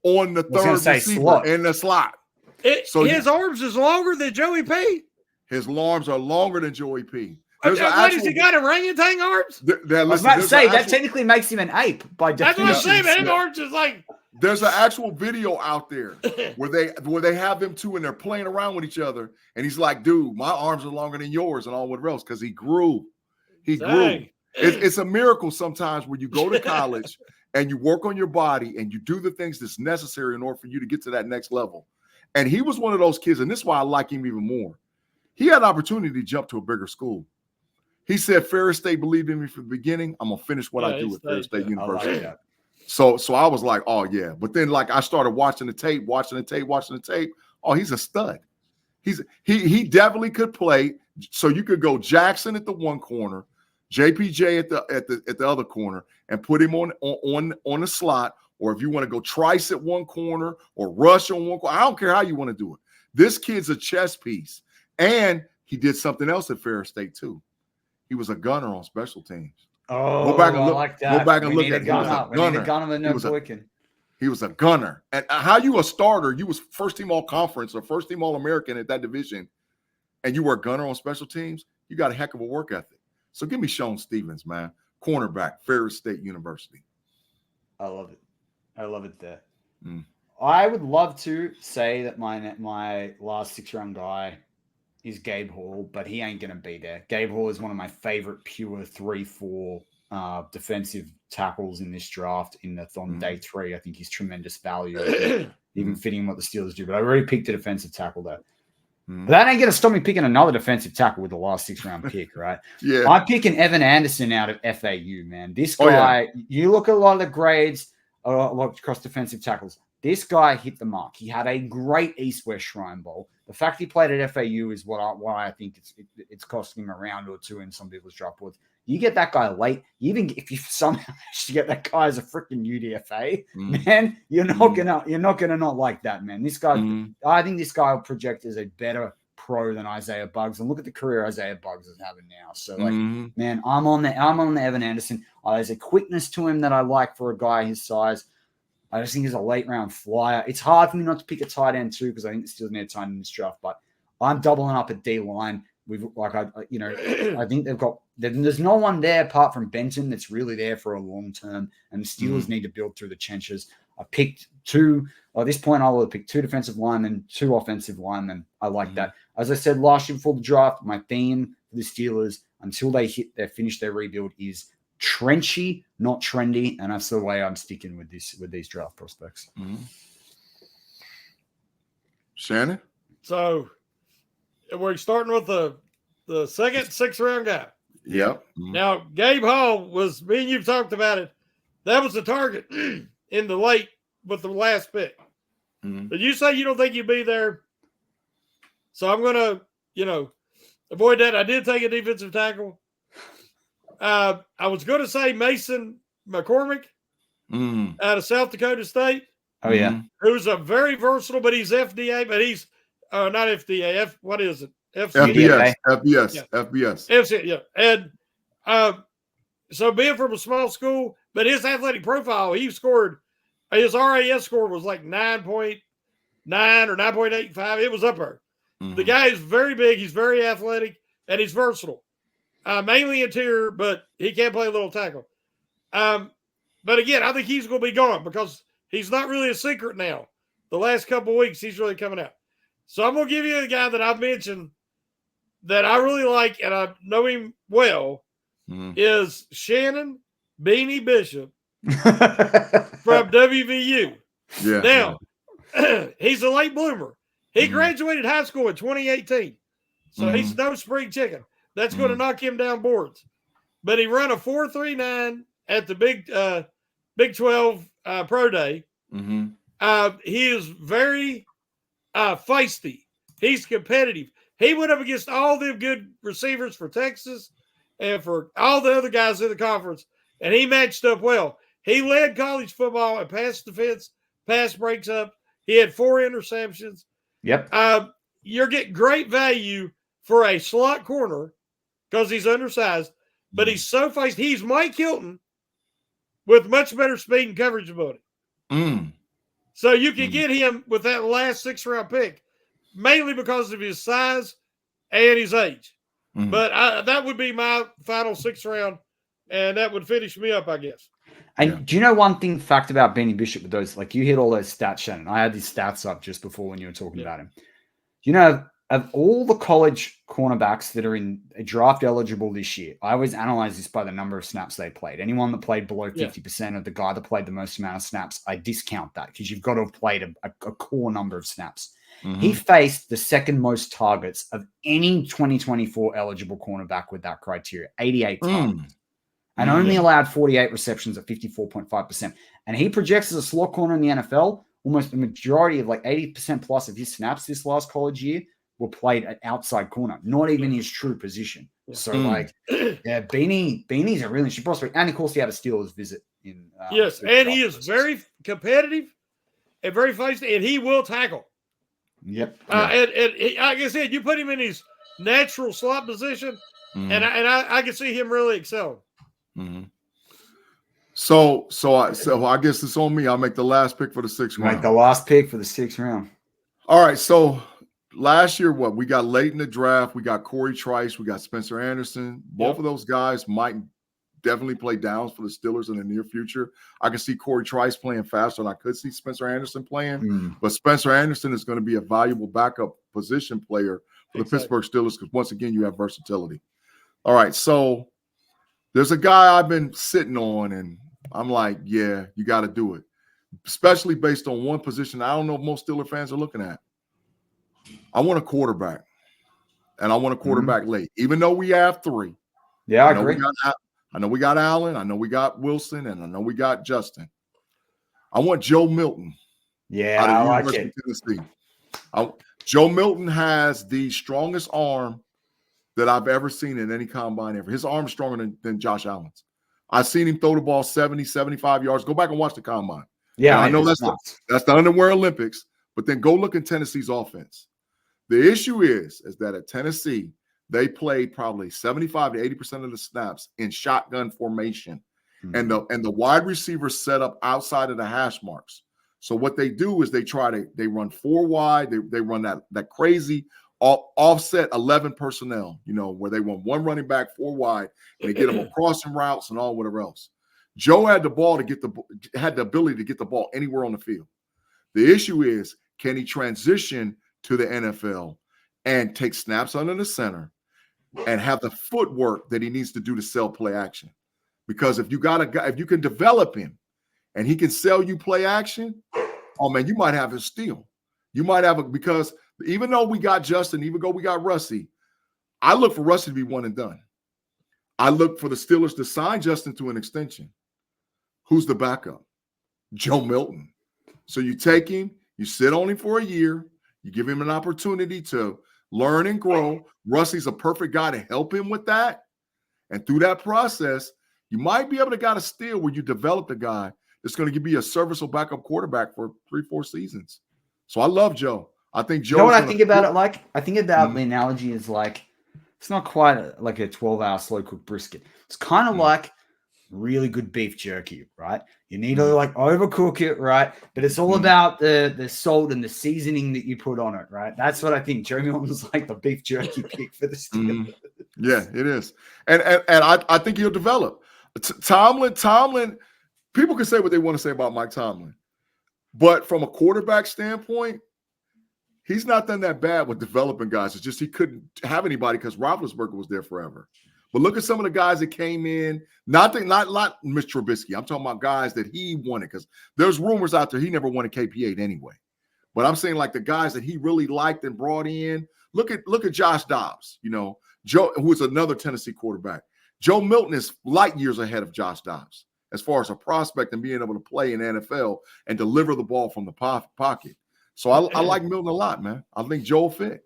on the third receiver in the slot. His arms is longer than Joey P. His arms are longer than Joey P. What has he got, orangutan arms? I was about to say that technically makes him an ape by definition. That's what I'm saying, man. His arms is like. There's an actual video out there where they have them two and they're playing around with each other, and he's like, "Dude, my arms are longer than yours," and all what else because he grew. He grew. It's a miracle sometimes when you go to college and you work on your body and you do the things that's necessary in order for you to get to that next level. And he was one of those kids, and this is why I like him even more. He had an opportunity to jump to a bigger school. He said, Ferris State believed in me from the beginning. I'm going to finish what I do at Ferris State University. Like so I was like, oh, yeah. But then, like, I started watching the tape. Oh, he's a stud. He definitely could play. So you could go Jackson at the one corner, JPJ at the other corner, and put him on the slot. Or if you want to go Trice at one corner or Rush on one corner, I don't care how you want to do it. This kid's a chess piece. And he did something else at Ferris State too. He was a gunner on special teams. Oh, go back and look, I like that. Go back and we look need at a gun him. up. We need a gun and no Boykin. He was a gunner. And how you a starter? You was first team all conference or first team all American at that division, and you were a gunner on special teams. You got a heck of a work ethic. So give me Sean Stevens, man, cornerback, Ferris State University. I love it. I love it there. I would love to say that my last 6-round guy is Gabe Hall, but he ain't going to be there. Gabe Hall is one of my favorite pure 3-4 defensive tackles in this draft on day 3. I think he's tremendous value, even fitting what the Steelers do. But I already picked a defensive tackle there. But that ain't going to stop me picking another defensive tackle with the last 6-round pick, right? Yeah. I'm picking Evan Anderson out of FAU, man. This guy, you look at a lot of the grades across defensive tackles. This guy hit the mark. He had a great East-West Shrine Bowl. The fact he played at FAU is why I think it's costing him a round or two in some people's draft boards. You get that guy late, even if you somehow manage to get that guy as a freaking UDFA, man, you're not gonna not like that, man. This guy, I think this guy will project as a better pro than Isaiah Buggs, and look at the career Isaiah Buggs is having now. So, man, I'm on the Evan Anderson. There's a quickness to him that I like for a guy his size. I just think he's a late round flyer. It's hard for me not to pick a tight end too because I think the Steelers need a tight end in this draft. But I'm doubling up at D line. I think there's no one there apart from Benton that's really there for a long term, and the Steelers need to build through the trenches. I picked 2. At this point, I will have picked 2 defensive linemen, 2 offensive linemen. I like that. As I said last year before the draft, my theme for the Steelers until they finish their rebuild is trenchy, not trendy, and that's the way I'm sticking with these draft prospects. Shannon? So we're starting with the second 6-round guy. Yep. Now, Gabe Hall was, me and you talked about it. That was the target in the late with the last pick. But you say you don't think you'd be there. So I'm going to, avoid that. I did take a defensive tackle. I was going to say Mason McCormick out of South Dakota State. Oh, yeah. Who's a very versatile, but he's FDA, but he's not FDA. What is it? FBS. Yeah. FBS. FCS, yeah. And so being from a small school, but his athletic profile, he scored, his RAS score was like 9.9 or 9.85. It was up there. The guy is very big. He's very athletic, and he's versatile. Mainly interior, but he can play a little tackle. But again, I think he's going to be gone because he's not really a secret now. The last couple of weeks, he's really coming out. So I'm going to give you the guy that I've mentioned that I really like, and I know him well, is Shannon Beanie Bishop from WVU. Yeah. Now, he's a late bloomer. He graduated high school in 2018. So he's no spring chicken. That's going to knock him down boards. But he ran a 4.39 at the Big 12 Pro Day. He is very feisty. He's competitive. He went up against all the good receivers for Texas and for all the other guys in the conference, and he matched up well. He led college football in pass defense, pass breaks up. He had 4 interceptions. Yep. You're getting great value for a slot corner because he's undersized, but he's so feisty. He's Mike Hilton with much better speed and coverage ability. So you can get him with that last 6-round pick, mainly because of his size and his age. But that would be my final 6th round, and that would finish me up, I guess. And do you know one fact about Beanie Bishop with those? Like, you hit all those stats, Shannon. I had these stats up just before when you were talking about him. You know, of all the college cornerbacks that are in draft eligible this year, I always analyze this by the number of snaps they played. Anyone that played below 50% of the guy that played the most amount of snaps, I discount that because you've got to have played a core number of snaps. He faced the second most targets of any 2024 eligible cornerback with that criteria, 88 targets, and only allowed 48 receptions at 54.5%. And he projects as a slot corner in the NFL, almost the majority of like 80% plus of his snaps this last college year were played at outside corner, not even his true position. So, Beanie's a really interesting prospect. And, of course, he had a Steelers visit. Yes, and he is very competitive and very feisty, and he will tackle. Yep. And like I said, you put him in his natural slot position, and I can see him really excelling. Mm-hmm. So I guess it's on me. I'll make the last pick for the 6th round. Make the last pick for the 6th round. All right. So last year, we got late in the draft. We got Corey Trice. We got Spencer Anderson. Both of those guys might definitely play downs for the Steelers in the near future. I can see Corey Trice playing faster than I could see Spencer Anderson playing. But Spencer Anderson is going to be a valuable backup position player for the Pittsburgh Steelers because, once again, you have versatility. All right. So there's a guy I've been sitting on, and I'm like, yeah, you got to do it, especially based on one position I don't know if most Steeler fans are looking at. I want a quarterback, and I want a quarterback late, even though we have 3. Yeah, I agree. I know we got Allen. I know we got Wilson, and I know we got Justin. I want Joe Milton. Yeah, I like it. Tennessee. Joe Milton has the strongest arm that I've ever seen in any combine ever. His arm's stronger than Josh Allen's. I've seen him throw the ball 70, 75 yards. Go back and watch the combine. Yeah, I know that's the Underwear Olympics, but then go look at Tennessee's offense. The issue is that at Tennessee, they played probably 75 to 80% of the snaps in shotgun formation. And the wide receivers set up outside of the hash marks. So what they do is they run 4 wide. They run that crazy offset 11 personnel, where they run 1 running back 4 wide, and they get them crossing routes and all whatever else. Joe had the ability to get the ball anywhere on the field. The issue is, can he transition to the NFL and take snaps under the center and have the footwork that he needs to do to sell play action? Because if you got a guy, if you can develop him and he can sell you play action, oh man, you might have a steal. You might have because even though we got Justin, even though we got Russie, I look for Russie to be one and done. I look for the Steelers to sign Justin to an extension. Who's the backup? Joe Milton. So you take him, you sit on him for a year, you give him an opportunity to learn and grow. Russie's a perfect guy to help him with that. And through that process, you might be able to get a steal where you develop the guy that's going to be a serviceable backup quarterback for 3-4 seasons. So I love Joe. I think Joe. You know what I think about it like? I think about the analogy is like, it's not quite like a 12-hour slow-cooked brisket. It's kind of like really good beef jerky, right? You need to like overcook it, right? But it's all about the salt and the seasoning that you put on it, right? That's what I think. Joe Milton's like the beef jerky pick for the Steelers. Yeah, it is. And I think he'll develop. Tomlin, people can say what they want to say about Mike Tomlin. But from a quarterback standpoint, he's not done that bad with developing guys. It's just he couldn't have anybody because Roethlisberger was there forever. But look at some of the guys that came in. Not Mitch Trubisky. I'm talking about guys that he wanted, because there's rumors out there he never won a KP8 anyway. But I'm saying like the guys that he really liked and brought in. Look at Josh Dobbs. Joe, who is another Tennessee quarterback. Joe Milton is light years ahead of Josh Dobbs as far as a prospect and being able to play in the NFL and deliver the ball from the pocket. So I like Milton a lot, man. I think Joe will fit.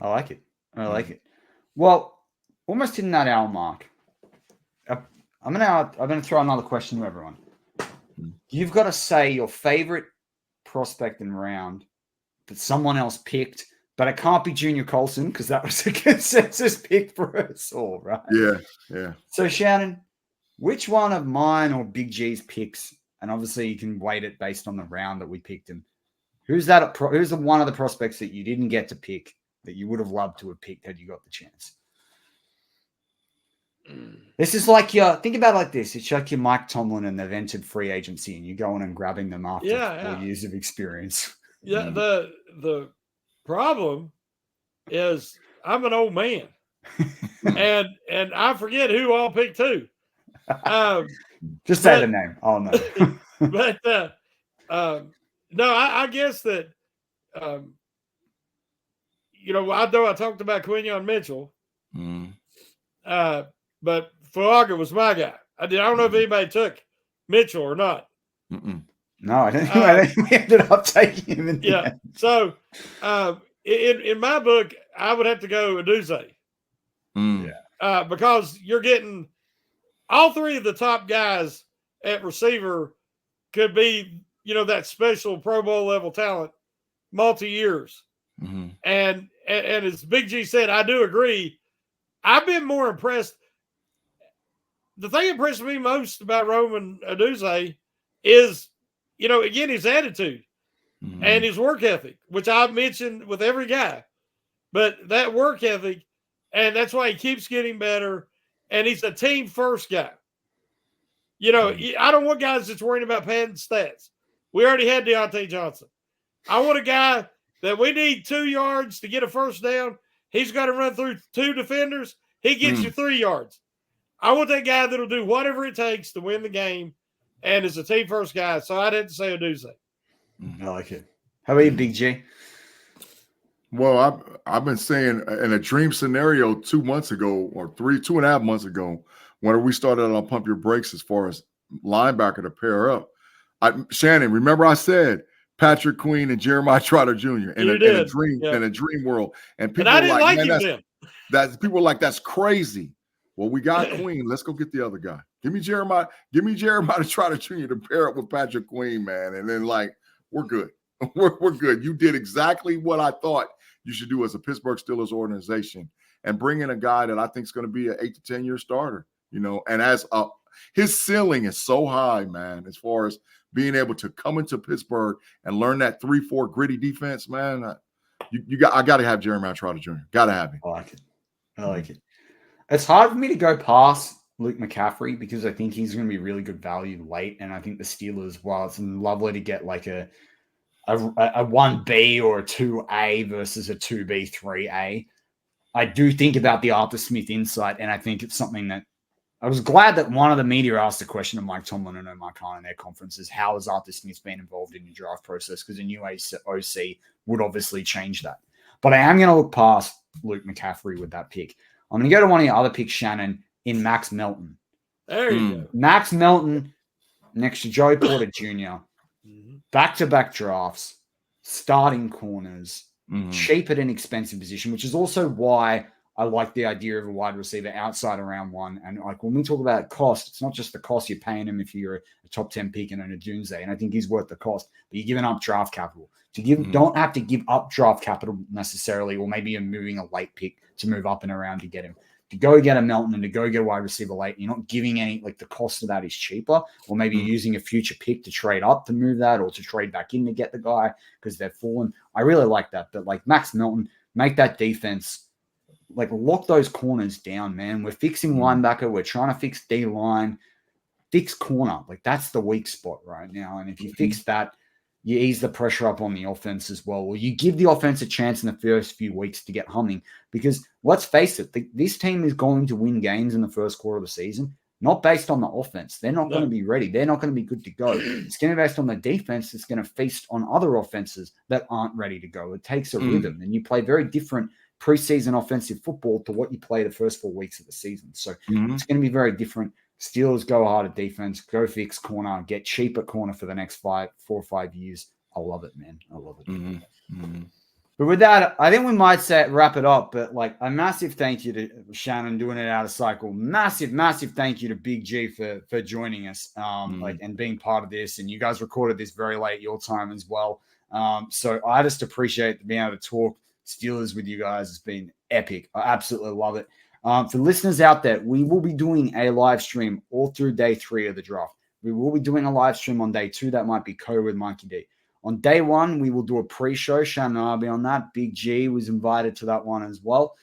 I like it. I like it. Well, almost hitting that hour mark. I'm gonna throw another question to everyone. You've got to say your favorite prospect in round that someone else picked, but it can't be Junior Colson because that was a consensus pick for us all, right? Yeah. So Shannon, which one of mine or Big G's picks, and obviously you can weight it based on the round that we picked him. Who's the one of the prospects that you didn't get to pick that you would have loved to have picked had you got the chance? This is like think about it like this. It's like your Mike Tomlin and they've entered free agency and you're going and grabbing them after 4 years of experience. Yeah, the problem is I'm an old man. and I forget who I'll pick too. Just say the name. Oh no. But no, I guess that I know I talked about Quinyon Mitchell. But Fuaga was my guy. I don't know if anybody took Mitchell or not. No, I think we ended up taking him. In the end. So in my book, I would have to go Aduze. Because you're getting all three of the top guys at receiver could be, that special Pro Bowl level talent multi-years. Mm-hmm. And as Big G said, I do agree. I've been more impressed. The thing that impressed me most about Roman Aduze is, again, his attitude and his work ethic, which I've mentioned with every guy. But that work ethic, and that's why he keeps getting better. And he's a team first guy. I don't want guys that's worrying about padding stats. We already had Deontay Johnson. I want a guy that we need 2 yards to get a first down. He's got to run through 2 defenders. He gets you 3 yards. I want that guy that'll do whatever it takes to win the game and is a team first guy. So I'd have to say Aduze. I like it. How about you, Big G? Well, I've been saying in a dream scenario 2 months ago or 2.5 months ago, when we started on Pump Your Brakes as far as linebacker to pair up. Shannon, remember I said Patrick Queen and Jeremiah Trotter Jr. in a dream world. And people I didn't like him then. People were like, that's crazy. Well, we got Queen. Let's go get the other guy. Give me Jeremiah Trotter Jr. to pair up with Patrick Queen, man. And then we're good. We're good. You did exactly what I thought you should do as a Pittsburgh Steelers organization and bring in a guy that I think is going to be an 8 to 10 year starter, and his ceiling is so high, man, as far as being able to come into Pittsburgh and learn that 3-4 gritty defense, man. I got to have Jeremiah Trotter Jr. Got to have him. I like it. It's hard for me to go past Luke McCaffrey because I think he's going to be really good value late. And I think the Steelers, while it's lovely to get like a 1B or a 2A versus a 2B, 3A, I do think about the Arthur Smith insight. And I think it's something that I was glad that one of the media asked a question of Mike Tomlin and Omar Khan in their conferences. How has Arthur Smith been involved in the draft process? Because a new OC would obviously change that. But I am going to look past Luke McCaffrey with that pick. I'm going to go to one of your other picks, Shannon, in Max Melton. There you go. Max Melton next to Joey Porter Jr. Back-to-back drafts, starting corners, cheap at an expensive position, which is also why I like the idea of a wide receiver outside of round 1. And when we talk about cost, it's not just the cost you're paying him if you're a top 10 pick and a Dunze. And I think he's worth the cost, but you're giving up draft capital. Don't have to give up draft capital necessarily, or maybe you're moving a late pick to move up and around to get him. To go get a Melton and to go get a wide receiver late, you're not giving any, the cost of that is cheaper, or maybe you're using a future pick to trade up to move that, or to trade back in to get the guy because they're fallen. I really like that. But Max Melton, make that defense, lock those corners down, man. We're fixing linebacker. We're trying to fix D-line, fix corner. That's the weak spot right now. And if you fix that, you ease the pressure up on the offense as well. Or you give the offense a chance in the first few weeks to get humming. Because let's face it, this team is going to win games in the first quarter of the season, not based on the offense. They're not going to be ready. They're not going to be good to go. It's going to be based on the defense that's going to feast on other offenses that aren't ready to go. It takes a rhythm. And you play very different preseason offensive football to what you play the first 4 weeks of the season. So it's going to be very different. Steelers go hard at defense, go fix corner, get cheap at corner for the next 4 or 5 years. I love it, man. I love it. But with that, I think we might wrap it up. But a massive thank you to Shannon doing it out of cycle. Massive thank you to Big G for joining us and being part of this. And you guys recorded this very late your time as well. So I just appreciate being able to talk Steelers with you guys. It's been epic. I absolutely love it. For listeners out there, we will be doing a live stream all through day 3 of the draft. We will be doing a live stream on day 2. That might be with Mikey D. On day 1, we will do a pre-show. Shannon and I will be on that. Big G was invited to that one as well.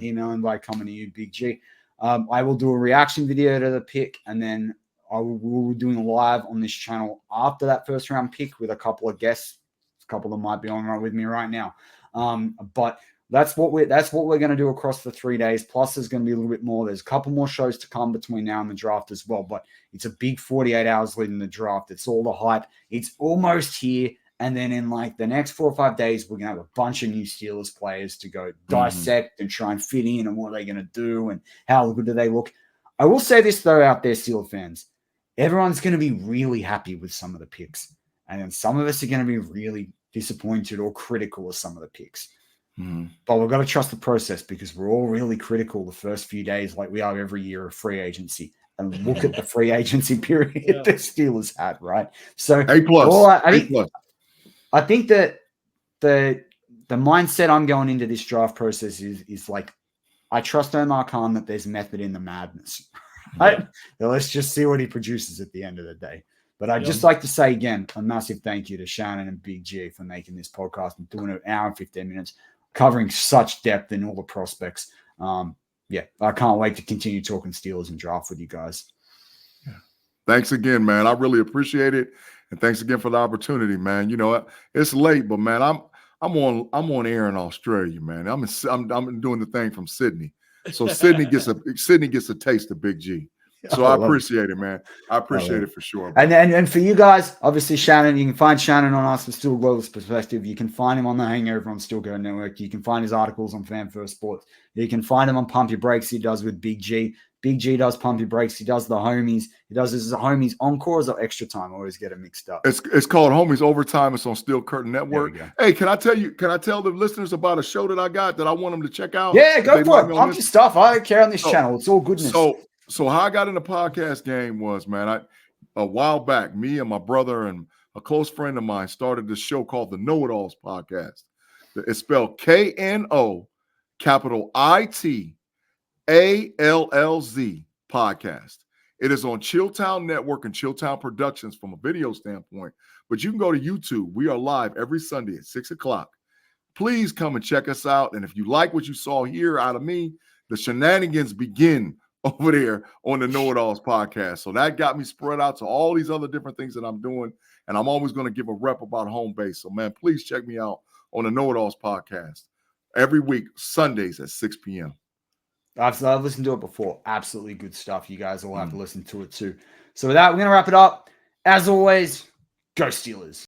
Email invite coming to you, Big G. I will do a reaction video to the pick, and then we'll be doing live on this channel after that first round pick with a couple of guests. A couple of them might be on with me right now. But that's what we're going to do across the 3 days. Plus, there's going to be a little bit more. There's a couple more shows to come between now and the draft as well. But it's a big 48 hours leading the draft. It's all the hype. It's almost here. And then in the next 4 or 5 days, we're going to have a bunch of new Steelers players to go dissect and try and fit in, and what are they going to do and how good do they look. I will say this, though, out there, Steelers fans. Everyone's going to be really happy with some of the picks. And then some of us are going to be really disappointed or critical of some of the picks. But we've got to trust the process because we're all really critical the first few days, like we are every year of free agency. And look at the free agency period the Steelers had, right? So A+. I think that the mindset I'm going into this draft process is like, I trust Omar Khan that there's method in the madness. Right? So let's just see what he produces at the end of the day. But I'd just like to say again, a massive thank you to Shannon and Big G for making this podcast and doing an hour and 15 minutes, covering such depth in all the prospects. I can't wait to continue talking Steelers and draft with you guys. Thanks again, man. I really appreciate it. And thanks again for the opportunity, man. You know, it's late, but man, I'm on air in Australia, man. I'm doing the thing from Sydney. So Sydney gets a taste of Big G. So I appreciate it, man. I appreciate it for sure. Bro. And for you guys, obviously Shannon, you can find Shannon on Us for Still Globalist Perspective. You can find him on The Hangover on Still Go Network. You can find his articles on Fan First Sports. You can find him on Pump Your Brakes. He does with Big G. Big G does Pump Your Brakes. He does the Homies. He does this as a Homies Encores or Extra Time. I always get it mixed up. It's called Homies Overtime. It's on Steel Curtain Network. Hey, can I tell the listeners about a show that I got that I want them to check out? Yeah, go for it. Pump your stuff. I don't care on this channel. It's all goodness. So how I got in the podcast game was, man, a while back, me and my brother and a close friend of mine started this show called the Know It Alls Podcast. It's spelled KNO capital ITALLZ podcast. It is on Chilltown Network and Chilltown Productions from a video standpoint, but you can go to YouTube. We are live every Sunday at 6:00. Please come and check us out. And if you like what you saw here out of me, the shenanigans begin over there on the Know It Alls podcast. So that got me spread out to all these other different things that I'm doing. And I'm always going to give a rep about home base. So, man, please check me out on the Know It Alls podcast every week, Sundays at 6 p.m. I've listened to it before. Absolutely good stuff. You guys all have to listen to it too. So with that, we're going to wrap it up. As always, go Steelers.